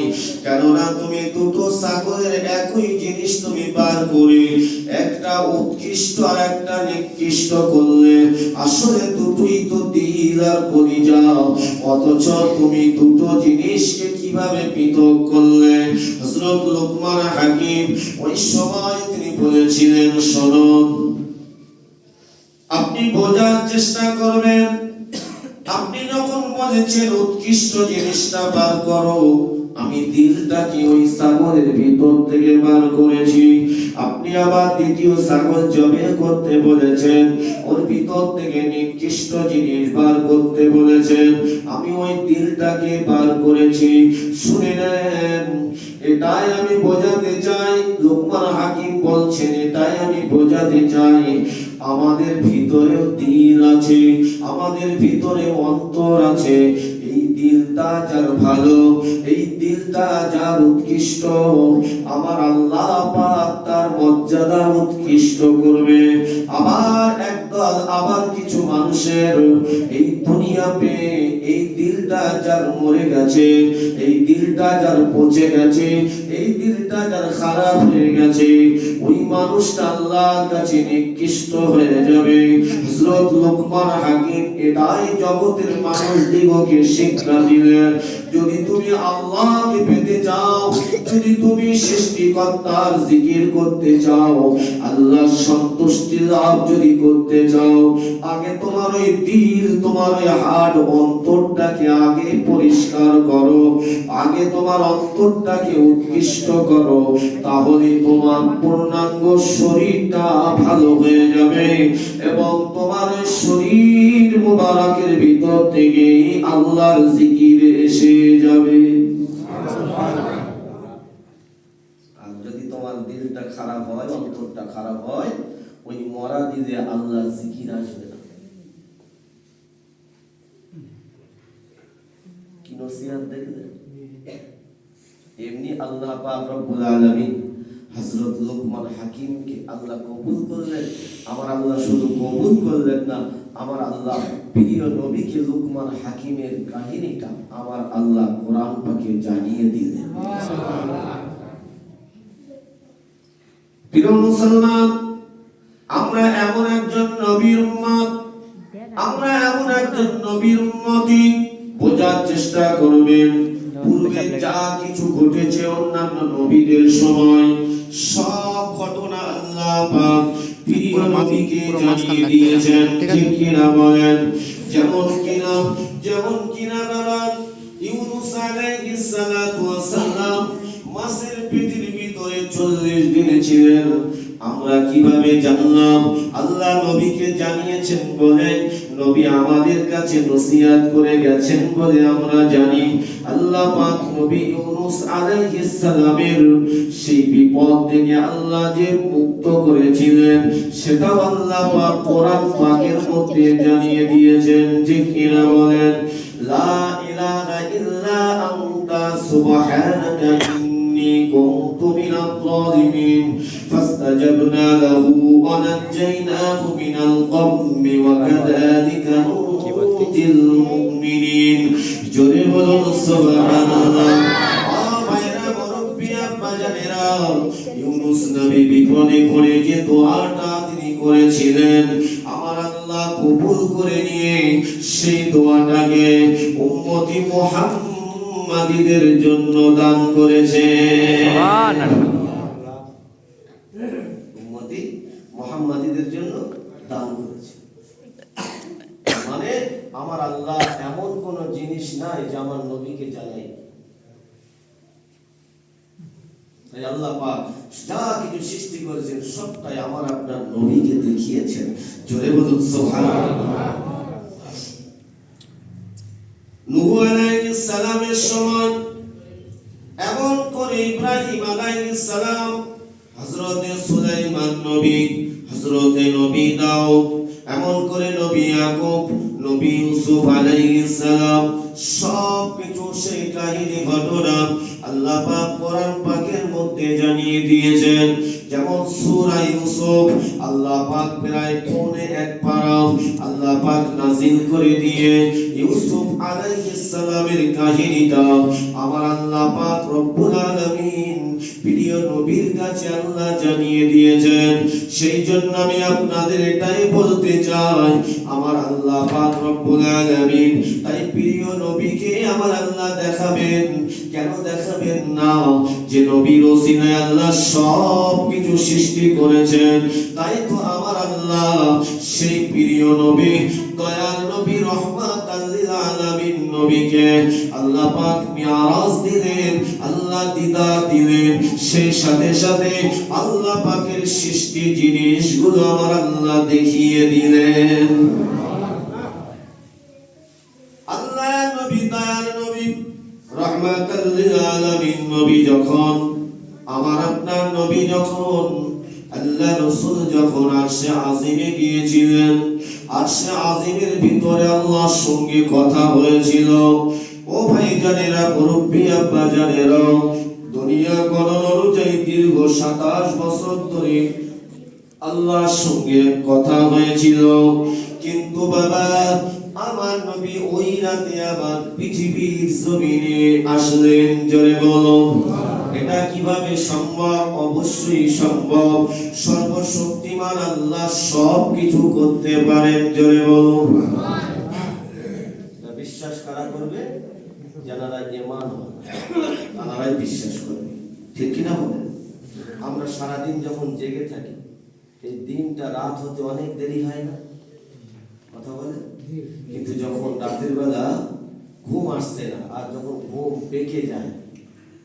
[SPEAKER 1] কেননা তুমি দুটো ছাগলের একই জিনিস তুমি বার করে একটা উৎকৃষ্ট আর একটা নিকৃষ্ট করলে, আসলে দুটোই তো দিল আর কলিজা, অথচ তুমি দুটো জিনিসকে কিভাবে পৃথক করলে? হযরত লোকমান হাকিম ওই সময় তিনি বলেছিলেন, শুনুন, আপনি বোঝার চেষ্টা করবেন, আপনি যখন বলেছেন উৎকৃষ্ট জিনিসটা বার করো, আমি দিলটাকে ওই ছাগলের ভিতর থেকে বার করেছি। আপনি আবার দ্বিতীয় ছাগল জবে করতে বলেছেন, ওর ভিতর থেকে নিকৃষ্ট জিনিস বার করতে বলেছেন, আমি ওই দিলটাকে বার করেছি। শুনে নেন, এটাই আমি বোঝাতে চাই। লোকমান হাকিম বলছেন, এটাই আমি বোঝাতে চাই, আমাদের ভিতরেও দিল আছে, আমাদের ভিতরে অন্তর আছে। এই দিলটা যার ভালো, এই দিলটা যার উৎকৃষ্ট, আমার আল্লাহ পাক তার মর্যাদা উৎকৃষ্ট করবে। আবার একদল আবার কিছু মানুষের এই দুনিয়াতে এই দিলটা যার মরে গেছে, এই দিলটা যার পচে গেছে, এই দিলটা যার খারাপ হয়ে গেছে, ওই মানুষটা আল্লাহর কাছে নিকৃষ্ট হয়ে যাবে। হযরত লোকমান হাকিম এটাই জগতের মানুষদিগকে শিক্ষা দিলেন, যদি তুমি আল্লাহকে পেতে চাও, যদি তুমি সৃষ্টিকর্তার জিকির করতে চাও, আল্লাহর সন্তুষ্টি লাভ যদি করতে চাও, আগে তোমার ওই দিল, তোমার ওই হাড় অন্তরটাকে আগে পরিষ্কার করো, আগে তোমার অন্তরটাকে উৎকৃষ্ট করো, তাহলে তোমার পূর্ণাঙ্গ শরীরটা ভালো হয়ে যাবে এবং তোমার শরীর মুবারকের ভিতর থেকে আল্লাহর জিকির এসে যাবে। আর যদি তোমার দিলটা খারাপ হয়, অন্তরটা খারাপ হয়, ওই মরা দিলে আল্লাহর জিকির আসবে না। কি নসিহত দেখলেন? এমনি আল্লাহ পাক রব্বুল আলামিন হযরত লোকমান হাকিমকে আল্লাহ কবুল করলেন। আমার আল্লাহ শুধু কবুল করলেন না, আমার আল্লাহ প্রিয় নবীকে লোকমান হাকিমের কাহিনীটা আমার আল্লাহ কোরআন পাকে জানিয়ে দিলেন। প্রিয় মুসলমান, আমরা এমন একজন নবীর উম্মত, আমরা এমন একজন নবীর উম্মতি, বোঝার চেষ্টা করবেন। পূর্বে যা কিছু ঘটেছে অন্যান্য নবীদের সময় সব ঘটনা আল্লাহ পাক প্রিয় নবীকে জানিয়ে দিয়েছেন। ঠিক কিনা বলেন? যেমন কিনা বাবা ইউনূস আলাইহিস সালাতু ওয়াস সালাম মাছের পেটের ভিতরে 40 দিন ছিলেন। আমরা কিভাবে জানলাম? আল্লাহ নবীকে জানিয়েছেন বলে, নবী আমাদের কাছে নসিহত করে গেছেন বলে আমরা জানি। আল্লাহ পাক নবী ইউনূস আলাইহিস সালামের সেই বিপদ থেকে আল্লাহ যে মুক্ত করেছিলেন সেটা আল্লাহ পাক কোরআন পাকের মধ্যে জানিয়ে দিয়েছেন। ঠিক কিনা বলেন? লা ইলাহা ইল্লা আনতা সুবহানাকা ইন্নী কুনতু মিনাল যালিমিন ফাসতাজাবনা লাহু ওয়া নাজ্জায়নাহু মিনাল গাম্মি ওয়া কাযালিকা নুনজিল মুমিনিন। জোরে বলুন সুবহানাল্লাহ। ইউনূস নবী বিপদে পড়ে যে দোয়াটা তিনি করেছিলেন আমার আল্লাহ কবুল করে নিয়ে সেই দোয়াটাকে উম্মতি মুহাম্মাদীদের জন্য দান করেছে। সুবহানাল্লাহ। উম্মতি মুহাম্মাদীদের জন্য দান করেছে। মানে আমার আল্লাহ এমন কোন জিনিস নাই যে আমার নবীকে জানাই। তাই আল্লাহ পাক যা কিছু সৃষ্টি করেছেন সবটাই আমার আপনার নবীকে দেখিয়েছেন। জোরে বলুন সুবহানাল্লাহ। নূহ আলাইহিস সালামের সময় এমন করে ইব্রাহিম আলাইহিস সালাম, হযরতে সুলাইমান নবী, হযরতে নবী দাউদ, এমন করে নবী ইয়াকুব, নবী ইউসুফ আলাইহিস সালাম সব কিছু সেই কাহিনী ঘটনা আল্লাহ পাক কোরআন পাকের মধ্যে জানিয়ে দিয়েছেন। যেমন সূরা ইউসুফ আল্লাহ পাক প্রায় পৌনে 1 পারা আল্লাহ পাক নাযিল করে দিয়ে ইউসুফ আলাইহিস সালামের কাহিনীটা আমার আল্লাহ পাক রব্বুল আলামিন প্রিয় নবীর কাছে আল্লাহ জানিয়ে দিয়েছেন। সেই জন্য আমি আপনাদের এটাই বলতে চাই আমার আল্লাহ পাক রব্বুল আলামিন তাই প্রিয় নবীকে আমার আল্লাহ দেখাবেন। কেন দেখাবেন না? যে নবীর ওসিলায় আল্লাহ সব কিছু সৃষ্টি করেছেন। তাই তো আমার আল্লাহ সেই প্রিয় নবী দয়াল নবী রহমাতাল লিল আলামিন নবীকে আল্লাহ পাক মিরাজ দিলেন, আল্লাহ দিদার দিলেন। সেই সাথে সাথে আল্লাহ পাকের সৃষ্টি জিনিসগুলো আমার আল্লাহ দেখিয়ে দিলেন। আল্লাহ নবী দয়াল নবী রহমাতাল লিল আলামিন নবী যখন আমার আপনার নবী যখন আল্লাহ রাসূল যখন আরশে আজিমে গিয়েছিলেন, আরশে আজিমের ভিতরে আল্লাহর সঙ্গে কথা হয়েছিল। ও ভাইজানেরা, মুরব্বি আব্বা জানেরা, দুনিয়া গণনা অনুযায়ী দীর্ঘ 27 বছর ধরে আল্লাহর সঙ্গে কথা হয়েছিল। কিন্তু বাবা আমার নবী ওই রাতে আবার পৃথিবীর জমিনে আসলেন। জোরে বলো এটা কিভাবে সম্ভব? অবশ্যই সম্ভব। সর্বশক্তিমান আল্লাহ সব কিছু করতে পারেন। জোরে বলো বিশ্বাস কারা করবে? যারা ঈমান তারাই বিশ্বাস করবে। ঠিক কিনা বলেন? আমরা সারাদিন যখন জেগে থাকি এই দিনটা রাত হতে অনেক দেরি হয় না? কথা বলেন? কিন্তু যখন রাতের বেলা ঘুম আসছে না আর যখন ঘুম পেকে যায়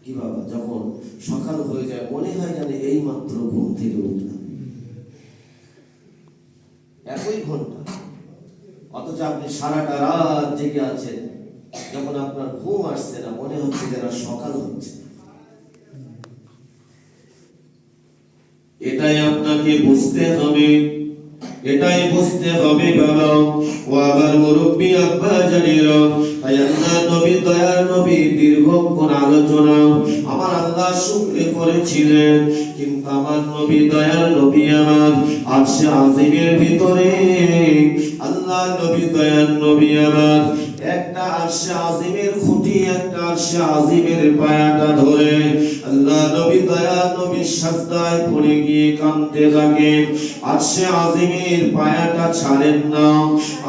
[SPEAKER 1] কি বাবা, যখন সকাল হয়ে যায় মনে হয় জানে এই মাত্র ঘুম থেকে উঠলাম। একই ঘন্টা অথচ আপনি সারাটা রাত জেগে আছেন। যখন আপনার ঘুম আসছে না মনে হচ্ছে যেন সকাল হচ্ছে। এটাই আপনাকে বুঝতে হবে, এটাই বুঝতে হবে বাবা ও আমার মুরব্বি আব্বা জানেরা। তাই আল্লাহ নবী দয়ার নবী দীর্ঘক্ষণ আলোচনা আমার আল্লাহ শুকরে করেছিলেন। কিন্তু আমার নবী দয়ার নবী আমার আরশে আজিমের ভিতরে আল্লাহ নবী দয়ার নবী আমার একটা আরশে আজিমের খুঁটি, একটা আরশে আজিমের পায়াটা ধরে আল্লাহ নবী দয়ার নবী সাজদায় পড়ে গিয়ে কাঁদতে লাগে। আরশে আজিমের পায়াটা ছাড়েন না।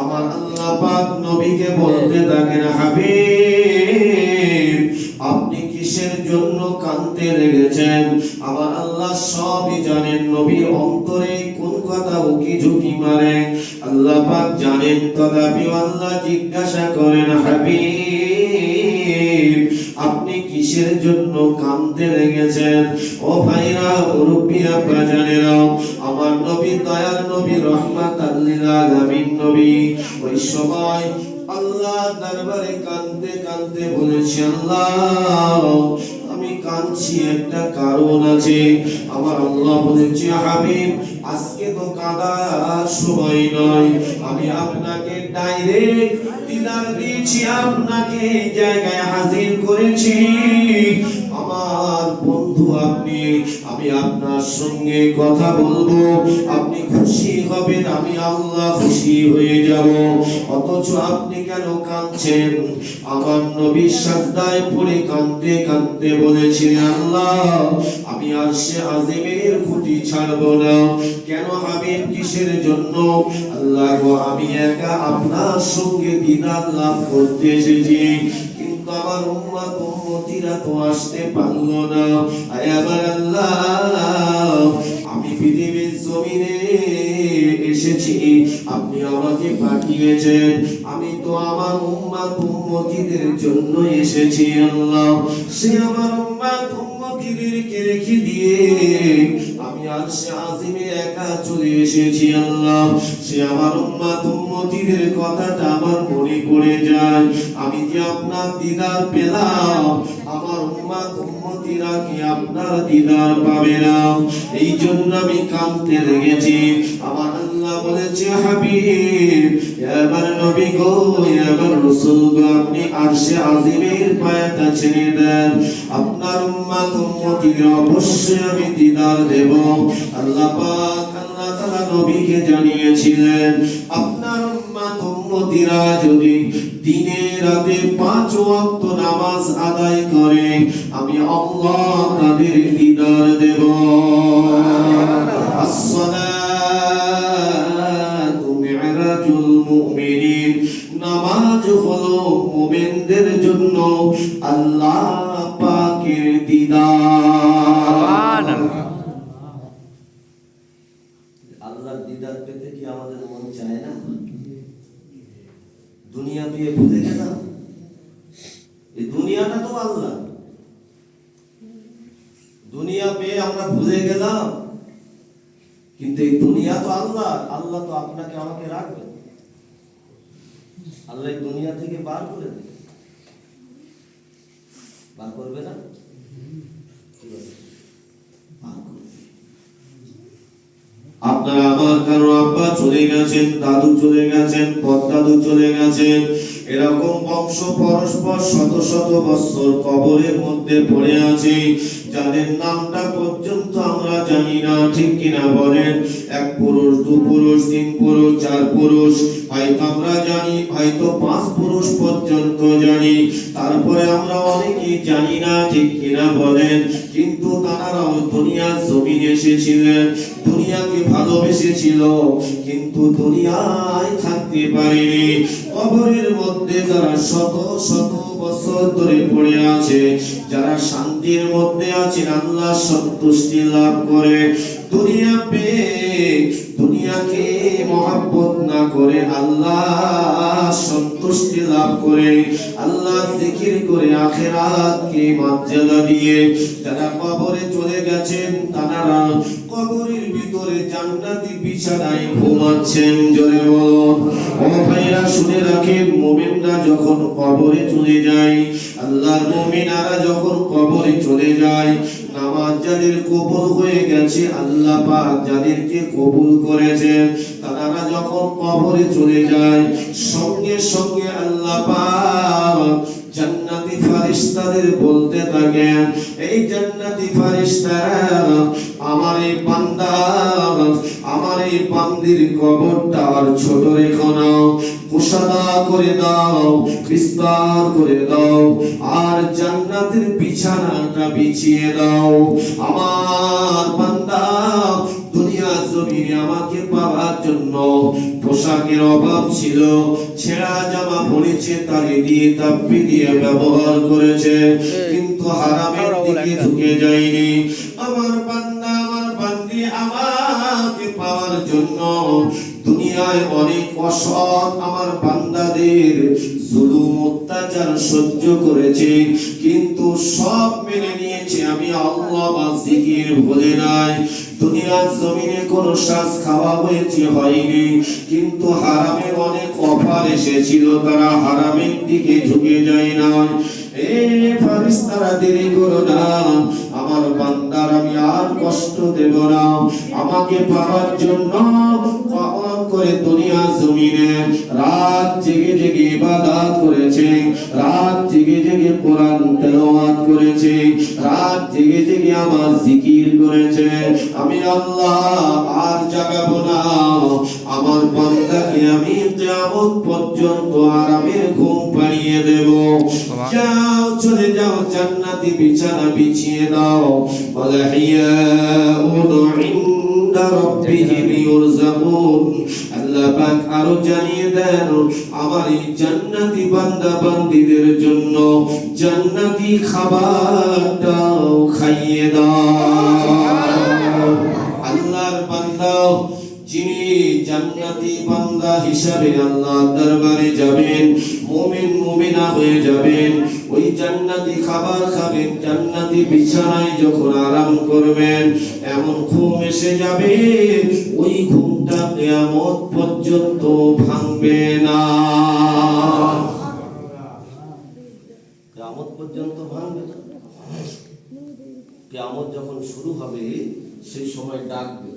[SPEAKER 1] আমার আল্লাহ পাক নবীকে বলতে থাকেন, হাবিব কাঁদতে লেগেছেন, আমার আল্লাহ সবই জানেন। নবীর অন্তরে কোন কথা উকি ঝুঁকি মারে আল্লাহ পাক জানেন। তথাপি আল্লাহ জিজ্ঞাসা করেন, হাবিব আপনি কিসের জন্য কাঁদতে লেগেছেন? ও ভাইরা, মুরব্বিয়া, বাজানেরা, আমার নবী দয়ার নবী, রহমাতাল লিল আলামিন নবী ওই সময় আল্লাহ দরবারে কাঁদতে কাঁদতে বলেছে, আল্লাহ আমি কাঁদছি একটা কারণ আছে। আমার আল্লাহ বলেছে, হাবিব আজকে তো কাঁদার সময় নয়, আমি আপনাকে ডাইরেক্ট দিদার দিয়েছি, আপনাকে এই জায়গায় হাজির করেছি। আমার বন্ধু আপনি, আমি আপনার সঙ্গে কথা বলবো, আপনি খুশি হবেন, আমি আল্লাহ খুশি হয়ে যাব। অথচ আপনি কেন কাঁদছেন? আমার নবী সাজদায় পড়ে কাঁদতে কাঁদতে বলেছিলেন, আল্লাহ আমি আরশে আজিমের খুঁটি ছাড়বো না। কেন হাবিব, কিসের জন্য? আল্লাহ গো, আমি একা আপনার সঙ্গে দিদার লাভ করতে এসেছি, কিন্তু আমার উম্মত উম্মতিরা তো আসতে পারলো না। আয় আমার আল্লাহ, আমি পৃথিবীর জমিনে এসেছি, আপনি আমাকে পাঠিয়েছেন, আমি তো আমার উম্মত উম্মতিদের জন্য এসেছি। আল্লাহ সে আমার উম্মত উম্মতিদেরকে রেখে দিয়ে আমি আরশে আজিমে একা চলে এসেছি। আল্লাহ সে আমার উম্মত উম্মতিদের কথাটা আমার মনে পড়ে যায়। আমি যে আপনার দিদার পেলাম, আমার উম্মত উম্মতিরা কি আপনার দিদার পাবে না? এই জন্য আমি কাঁদতে লেগেছি। আমার আল্লাহ বলেছে, হাবিব এবার নবী গো, এবার রাসূল গো, আপনি আরশে আজিমের পায়াটা ছেড়ে দেন, আপনার উম্মত উম্মতিদের অবশ্যই আমি দিদার দেব। আল্লাহ পাক আল্লাহ তাআলা নবীকে জানিয়েছিলেন, আপনার উম্মত উম্মতিরা যদি দিনে রাতে 5 ওয়াক্ত নামাজ আদায় করে, আমি আল্লাহ তাদের দিদার দেব। আসসালাতু মি'রাজুল মুমিনিন, নামাজ হলো মুমিনদের জন্য আল্লাহ পাকের দিদার। আল্লাহর দিদার পেতে কি আমাদের মন চায় না? দুনিয়া পেয়ে ভুলে গেলাম, এই দুনিয়াটা তো আল্লাহ, দুনিয়া পেয়ে আমরা ভুলে গেলাম, কিন্তু এই দুনিয়া তো আল্লাহ। আল্লাহ তো আপনাকে আমাকে রাখবেন, আল্লাহ এই দুনিয়া থেকে বার করে দেবে, বার করবে না? আপনারা আমার কারো আব্বা চলে গেছেন, দাদু চলে গেছেন, পরদাদু চলে গেছেন, এরকম বংশ পরস্পর শত শত বছর কবরের মধ্যে পড়ে আছে, যাদের নামটা পর্যন্ত আমরা জানি না, ঠিক কিনা বলেন? 1 পুরুষ, 2 পুরুষ, 3 পুরুষ, 4 পুরুষ, হয়তো আমরা জানি, হয়তো 5 পুরুষ পর্যন্ত জানি, তারপরে আমরা অনেকেই জানি না, ঠিক কিনা বলেন? কিন্তু তারাও দুনিয়ার জমিনে এসেছিলেন, দুনিয়াকে ভালোবেসেছিল, কিন্তু দুনিয়ায় থাকতে পারেনি। কবরের মধ্যে যারা শত শত বছর ধরে পড়ে আছে, যারা শান্তির মধ্যে আছেন, আল্লাহ সন্তুষ্টি লাভ করে, দুনিয়া পেয়ে দুনিয়াকে মহব্বত না করে আল্লাহ সন্তুষ্টি লাভ করে, আল্লাহ জিকির করে আখিরাতকে মর্যাদা দিয়ে যারা কবরে চলে গেছেন, তারা কবরের ভিতরে জান্নাতি বিছানায় ঘুমাচ্ছেন। জোরে বলুন। ও ভাইরা শুনে রাখেন, মুমিনরা যখন কবরে চলে যায়, আল্লাহর মুমিনারা যখন কবরে চলে যায়, নামাজ যাদের কবুল হয়ে গেছে, আল্লাহ পাক যাদেরকে কবুল করেছেন, তারা যখন কবরে চলে যায়, সঙ্গে সঙ্গে আল্লাহ পাক জান্নাতি ফেরেশতাদের বলতে থাকেন, এই জান্নাতি ফেরেশতারা আমার এই বান্দা, আমার এই বান্দির কবরটা আর ছোট রেখো না, কুশাদা করে দাও, বিস্তার করে দাও, আর জান্নাতের বিছানাটা বিছিয়ে দাও। আমার বান্দা দুনিয়া দুনিয়া জমিনে আমাকে পাওয়ার জন্য পোশাকের অভাব ছিল, ছেঁড়া জামা পরেছে, তালি দিয়ে তাপ্পি দিয়ে ব্যবহার করেছে, কিন্তু হারামের দিকে ঝুঁকে যায়নি। আমার বান্দা আমার বান্দি আমাকে পাওয়ার জন্য দুনিয়ায় অনেক অসৎ আমার বান্দাদের জুলুম অত্যাচার সহ্য করেছে, কিন্তু সব মেনে নিয়েছে। আমি আল্লাহ বা জিকির ভুলে নাই। দুনিয়ার জমিনে কোন শ্বাস খাওয়া হয়েছে হয়নি, কিন্তু হারামের অনেক অফার এসেছিল, তারা হারামের দিকে ঝুঁকে যায় না। এ ফেরেশতারা দেরি করো না, আমার বান্দার আমি আর কষ্ট দেব না। আমাকে পাওয়ার জন্য কখন করে দুনিয়া জমিনে রাত জেগে জেগে ইবাদত করেছে, রাত জেগে জেগে কোরআন তেলাওয়াত করেছে, রাত জেগে জেগে আমার জিকির করেছে। আমি আল্লাহ আর জাগাবো না। আমার বান্দাকে আমি কিয়ামত পর্যন্ত আরামের ঘুম পাড়িয়ে দেব। যাও চলে যাও, জান্নাতি বিছানা বিছিয়ে দাও। বলে হিয়াউন ইনদা রাব্বিহিম ইউরযাকুন। আল্লাহ পাক আরো জানিয়ে দেন, আমার এই জান্নাতি বান্দা বান্দীদের জন্য জান্নাতি খাবারটাও খাইয়ে দাও। আল্লাহর বান্দা যিনি জান্নাতি বান্দা হিসাবে আল্লাহর দরবারে যাবেন, মুমিন মুমিনা হয়ে যাবেন, ওই জান্নাতি খাবার খাবেন, জান্নাতি বিছানায় যখন আরাম করবেন, এমন ঘুম এসে যাবে ওই ঘুমটা কিয়ামত পর্যন্ত ভাঙবে না। কিয়ামত পর্যন্ত ভাঙবে না। কিয়ামত যখন শুরু হবে সেই সময় ডাকবে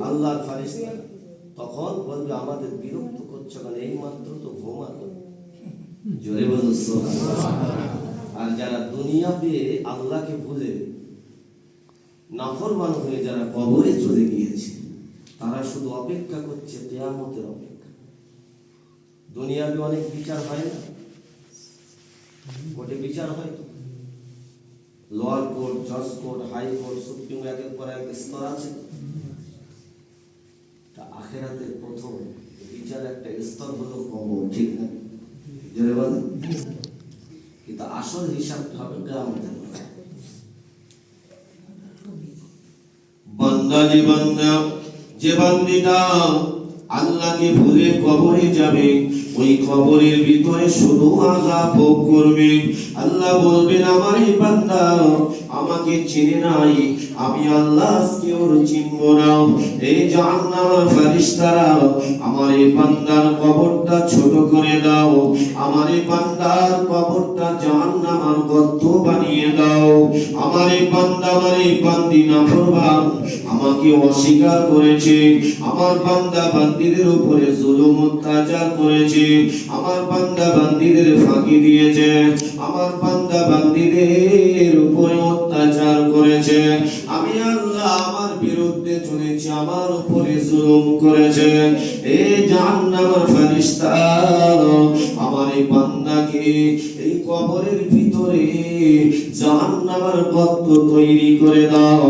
[SPEAKER 1] আল্লাহর ফেরেশতা, তখন বলবে আমাদের বিরক্ত করছে কেন, এই মাত্র তো ঘুমালো। জোরে বলো সুবহানাল্লাহ। আর যারা দুনিয়া পেয়ে আল্লাহকে ভুলে নাফরমান হয়ে যারা কবরে চলে গিয়েছে, তারা শুধু অপেক্ষা করছে কিয়ামতের অপেক্ষা। দুনিয়াতে অনেক বিচার হয় না, কোর্টে বিচার হয় তো, লোয়ার কোর্ট, জজ কোর্ট, হাই কোর্ট, সুপ্রিম, একের পর এক স্তর আছে। আখিরাতের প্রথম বিচার একটা স্তর হলো কবর, ঠিক না? জোরে বলেন। কিন্তু আসল হিসাবটা হবে কিয়ামতের মাঠে। বান্দা যে বান্দিটা আল্লাহকে ভুলে কবরে যাবে, ওই কবরের ভিতরে শুধু আযাব ভোগ করবে। আল্লাহ বলবেন আমার এই বান্দা আমাকে চিনে নাই, আমি আল্লাহ আজকে ওর চিনব না। এই জাহান্নামের ফেরেশতারা আমার এই বান্দার কবরটা ছোট করে দাও, আমার এই বান্দার কবরটা জাহান্নামের গর্ত বানিয়ে দাও। আমার এই বান্দা আমার এই বান্দি নাফরমান, আমাকে অস্বীকার করেছে, আমার বান্দা বান্দীদের উপরে জুলুম অত্যাচার করেছে, আমার বান্দা বান্দীদের ফাঁকি দিয়েছে, আমার বান্দা বান্দীদের উপরে অত্যাচার করেছে। আমি আল্লাহ আমার বিরুদ্ধে চলেছি, আমার উপরে জুলুম করেছে। এই জাহান্নামের ফেরেশতা আমার এই বান্দাকে এই কবরের ভিতরে জাহান্নামের গর্ত তৈরি করে দাও,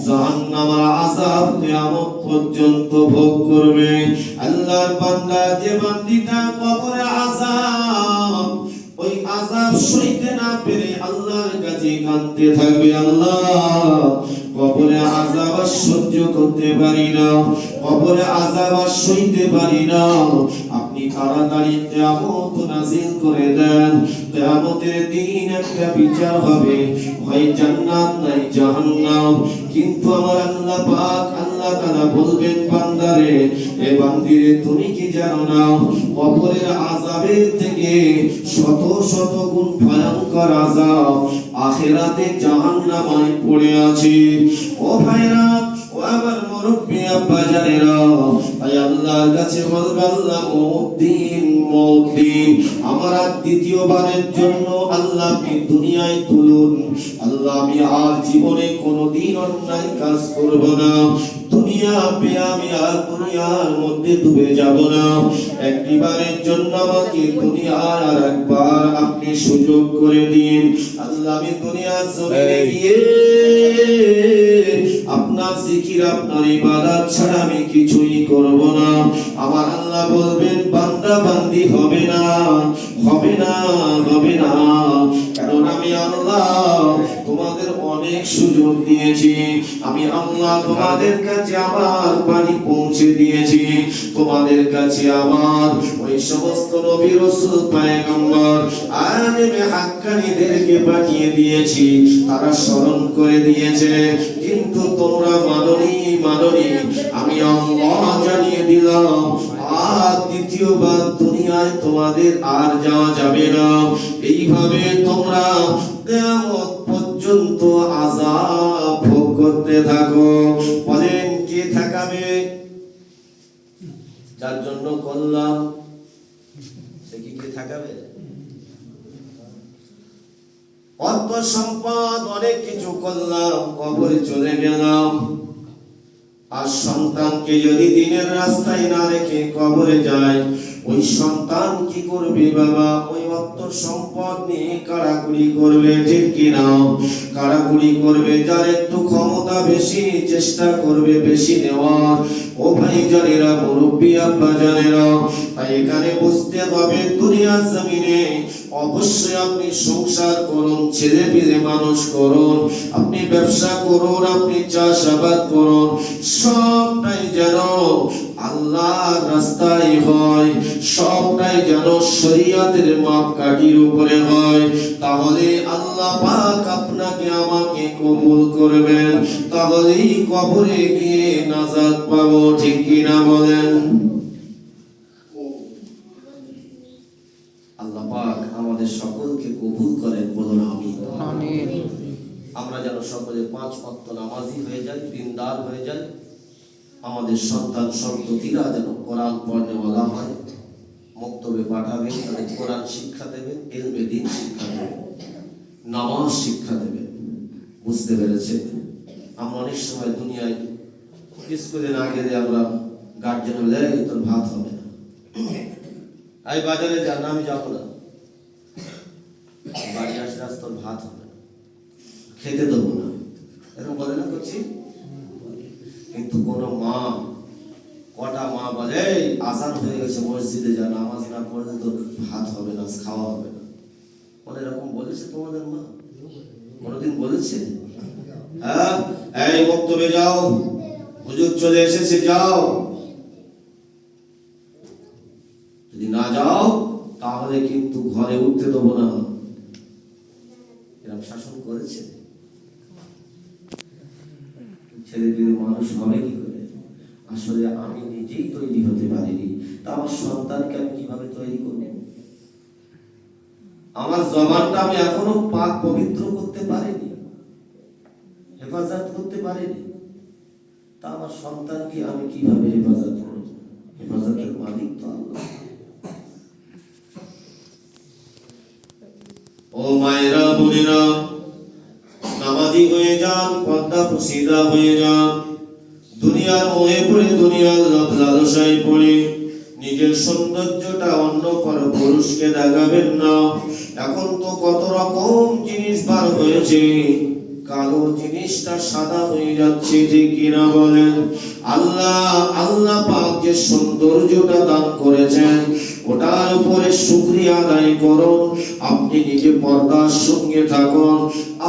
[SPEAKER 1] জাহান্নামের আযাব কিয়ামত পর্যন্ত ভোগ করবে। আল্লাহর বান্দা যে বান্দিটা কবরে আযাব, ওই আযাব সইতে না পেরে আল্লাহর কাছে কাঁদতে থাকবে, আল্লাহ কবরে আযাব সহ্য করতে পারি না, কবরে আযাব সইতে পারি না, আপনি তাড়াতাড়ি কিয়ামত নাযিল করে দেন। কিয়ামতের দিন একটা বিচার হবে, হয় জান্নাত নাই জাহান্নাম। কিন্তু আমার আল্লাহ পাক আল্লাহ তাআলা বলবেন বান্দারে, এ বান্দিরে তুমি কি জানো না কবরের আযাবের থেকে শত শত গুণ ভয়ঙ্কর আযাব আখিরাতে জাহান্নামে পড়ে আছে। ও ভাইরা, ও আমার মুরব্বি আব্বা জানেরা, আয় আল্লাহর কাছে বলবে আল্লাহ মওদ্দিন আমার আর দ্বিতীয়বারের জন্য আল্লাহ আপনি দুনিয়ায় তুলুন। আল্লাহ আমি আর জীবনে কোনোদিন অন্যায় কাজ করব না, দুনিয়া পেয়ে আমি আর দুনিয়ার মধ্যে ডুবে যাব না। একবারের জন্য আমাকে দুনিয়ার আর একবার আপনি সুযোগ করে দিন। আল্লাহ আমি দুনিয়ার জমিনে গিয়ে আপনার জিকির আপনার ইবাদত ছাড়া আমি কিছুই করব না। আমার আল্লাহ বলবেন বান্দা বান্দি হবে না, হবে না, হবে না। কারণ আমি আল্লাহ তোমাদের অনেক সুযোগ দিয়েছি, আমি আল্লাহ তোমাদের কাছে আমার বাণী পৌঁছে দিয়েছি, তোমাদের কাছে আমার ওই সমস্ত নবী রাসূল পয়গম্বর আলেমে হাক্কানীদেরকে পাঠিয়ে দিয়েছি, তারা স্মরণ করে দিয়েছে, কিন্তু তোমরা মাননি। আমি আল্লাহ জানিয়ে দিলাম আর দ্বিতীয়বার দুনিয়ায় তোমাদের আর যাওয়া যাবে না। এইভাবে তোমরা কিয়ামত পর্যন্ত আযাব ভোগ করতে থাকো। বলেন কে থাকাবে? যার জন্য করলাম সে কি কে থাকাবে? অর্থ সম্পদ অনেক কিছু করলাম, কবরে চলে গেলাম, আর সন্তানকে যদি দিনের রাস্তায় না রেখে কবরে যায়, ওই সন্তান কি করবে বাবা? ওই অর্থ সম্পদ নিয়ে কাড়াকুড়ি করবে, ঠিক কিনা? কাড়াকুড়ি করবে, যার একটু ক্ষমতা বেশি চেষ্টা করবে বেশি নেওয়ার। ও ভাই জানেরা, মুরব্বী আব্বা জানেরা, তাই এখানে বুঝতে হবে দুনিয়ার জমিনে অবশ্যই আপনি সংসার করুন, ছেলে পেলে মানুষ করুন, আপনি ব্যবসা করুন, আপনি চাষাবাদ করুন, সবটাই যেন আল্লাহর রাস্তায় হয়, সবটাই যেন শরীয়তের মাপকাঠির উপরে হয়। তাহলে আল্লাহ পাক আপনাকে আমাকে কবুল করবেন, তাহলেই কবরে গিয়ে নাজাত পাবো, ঠিক কিনা বলেন? আল্লাহ পাক আমাদের সকলকে কবুল করেন, বলুন আমিন। আমরা যেন সকলে 5 ওয়াক্ত নামাজি হয়ে যাই, দিনদার হয়ে যাই। আমাদের সন্তান সন্ততিরা যেন কোরআন পড়নেওয়ালা হয়, মক্তবে পাঠাবেন, তাদের কোরআন শিক্ষা দেবেন, ইলমে দ্বীন শিক্ষা দেবেন, নামাজ শিক্ষা দেবেন। বুঝতে পেরেছেন? আমরা অনেক সময় দুনিয়ায় স্কুলে না গেলে আমরা গার্জেন হলে তোর ভাত হবে না, এই বাজারে যা, না আমি যাবো না, বাড়ি আসলে আজ তোর ভাত হবে না, খেতে দেবো না, এরকম বলে না করছি। কিন্তু কোন মা, কটা মা বলে আজান হয়ে গেছে মসজিদে যা, নামাজ না পড়লে তোর ভাত হবে না, খাওয়া হবে না। মানে এরকম বলেছে তোমাদের মা? কোনদিন বলেছে? হ্যাঁ, এই বক্তব্যে যাও, হুজুর চলে এসেছে, যাও। যদি না যাও তাহলে কিন্তু ঘরে উঠতে দেবো না, এরকম শাসন করেছে। ছেলে পেলে মানুষ হবে কি করে? আসলে আমি নিজেই তৈরি হতে পারিনি, তা আমার সন্তানকে আমি কিভাবে তৈরি করব? আমার জবানটা আমি এখনো পাক পবিত্র করতে পারিনি, হেফাজত করতে পারিনি, তা আমার সন্তানকে আমি কিভাবে হেফাজত করব? হেফাজতের মালিক তো আল্লাহ। ও মায়েরা, বোনেরা, নামাজি হয়ে যান, পর্দা পুশিদা হয়ে যান। দুনিয়ার মোহে পড়ে, দুনিয়ার লোভ লালসায় পড়ে নিজের সৌন্দর্যটা অন্য পর পুরুষকে দেখাবেন না। এখন তো কত রকম জিনিস বার হয়েছে, কালো জিনিসটা সাদা হয়ে যাচ্ছে, ঠিক কিনা বলেন? আল্লাহ পাক যে সৌন্দর্যটা দান করেছেন ওটার উপরে শুকরিয়া আদায় করুন। আপনি নিজে পর্দার সঙ্গে থাকুন,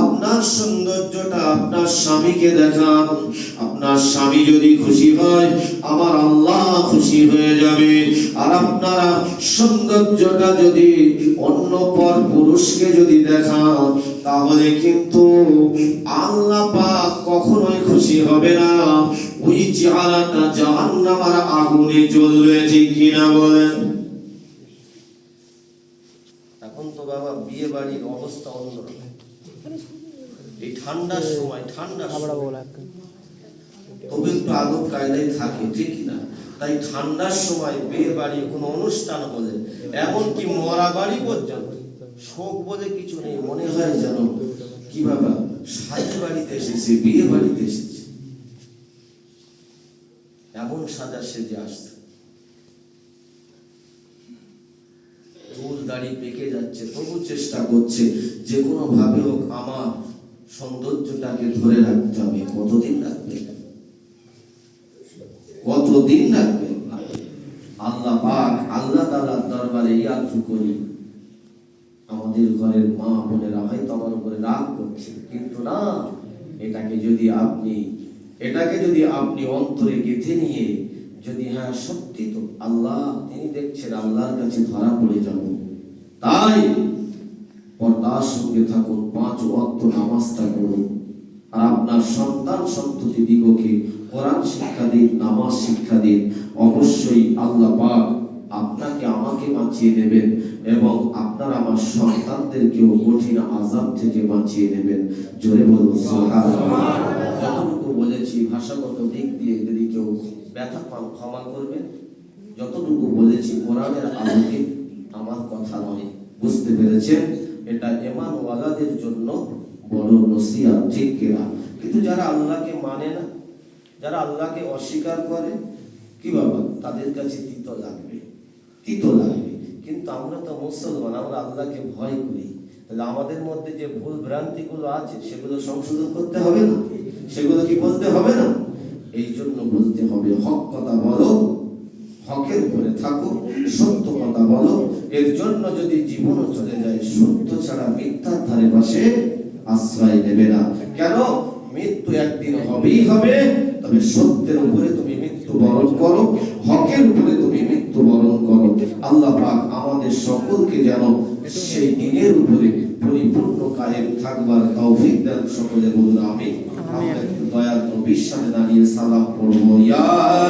[SPEAKER 1] আপনার সৌন্দর্যটা আপনার স্বামীকে দেখান। আপনার স্বামী যদি খুশি হয়, আমার আল্লাহ খুশি হয়ে যাবে। আর আপনারা সৌন্দর্যটা যদি অন্য পর পুরুষকে যদি দেখান, তাহলে কিন্তু আল্লাহ পাক কখনোই খুশি হবে না। ওই চেহারাটা জাহান্নামের আগুনে জ্বলবে, ঠিক কিনা বলেন? এখন তো বাবা বিয়ে বাড়ির অবস্থা অন্যরকম। এই ঠান্ডার সময় তবে একটু আদব কায়দায় থাকে, ঠিক না? তাই ঠান্ডার সময় বিয়ে বাড়ি কোনো অনুষ্ঠান হলে, এমনকি মরা বাড়ি পর্যন্ত শোক বলে কিছু নেই, মনে হয় যেন কি বাবা সাজে বাড়িতে এসেছে, বিয়ে বাড়িতে এসেছে, এমন সাজা সেজে আসছে। চুল দাড়ি পেকে যাচ্ছে, তবু চেষ্টা করছে যে কোনো ভাবে হোক আমার সৌন্দর্যটাকে ধরে রাখতে হবে। কতদিন রাখবে? দিন রাখবেন না। আল্লাহ পাক আল্লাহ তাআলার দরবারে ইয়ার্জু করি, আমাদের ঘরের মা বোনেরা হয়তো আমার উপরে রাগ করছে, কিন্তু না, এটাকে যদি আপনি অন্তরে গেঁথে নিয়ে যদি হ্যাঁ সত্যি তো আল্লাহ তিনি দেখছেন, আল্লাহর কাছে ধরা পড়ে যাব, তাই পর্দার সঙ্গে থাকুন, 5 ওয়াক্ত নামাজটা পড়ুন, আর আপনার সন্তান সন্ততি দিগকে কোরআন শিক্ষা দিন, নামাজ শিক্ষা দিন। অবশ্যই আল্লাহ পাক আপনাকে আমাকে বাঁচিয়ে নেবেন এবং আপনার আমার সন্তানদেরকেও কঠিন আযাব থেকে বাঁচিয়ে নেবেন। জোরে বলুন সুবহানাল্লাহ। যতটুকু বলেছি ভাষাগত দিক দিয়ে যদি কেউ ব্যথা পান ক্ষমা করবেন। যতটুকু বলেছি কোরআনের আলোকে আমার কথা নয়, বুঝতে পেরেছেন? এটা ঈমানওয়ালাদের জন্য বড় নসিহত, ঠিক কিনা? কিন্তু যারা আল্লাহকে মানে না, যারা আল্লাহকে অস্বীকার করে, কি বাবা, তাদের কাছে তিতো লাগবে। কিন্তু আমরা তো মুসলমান, আমরা আল্লাহকে ভয় করি। তাহলে আমাদের মধ্যে যে ভুল ভ্রান্তিগুলো আছে সেগুলো সংশোধন করতে হবে না? সেগুলো কি বলতে হবে না? এই জন্য বলতে হবে, হক কথা বলো, হকের উপরে থাকো, সত্য কথা বলো। এর জন্য যদি জীবনও চলে যায়, সত্য ছাড়া মিথ্যার ধারে পাশে আশ্রয় নেবে না। কেন? মৃত্যু একদিন হবেই হবে, তবে সত্যের উপরে তুমি মৃত্যুবরণ করো, হকের উপরে তুমি মৃত্যুবরণ করো। আল্লাহ পাক আমাদের সকলকে যেন সেই দিনের উপরে পরিপূর্ণ কায়েম থাকবার তৌফিক দেন। সকলে বলুন আমিন। আমরা দয়ার নবীর সামনে দাঁড়িয়ে সালাম পড়বো। ইয়া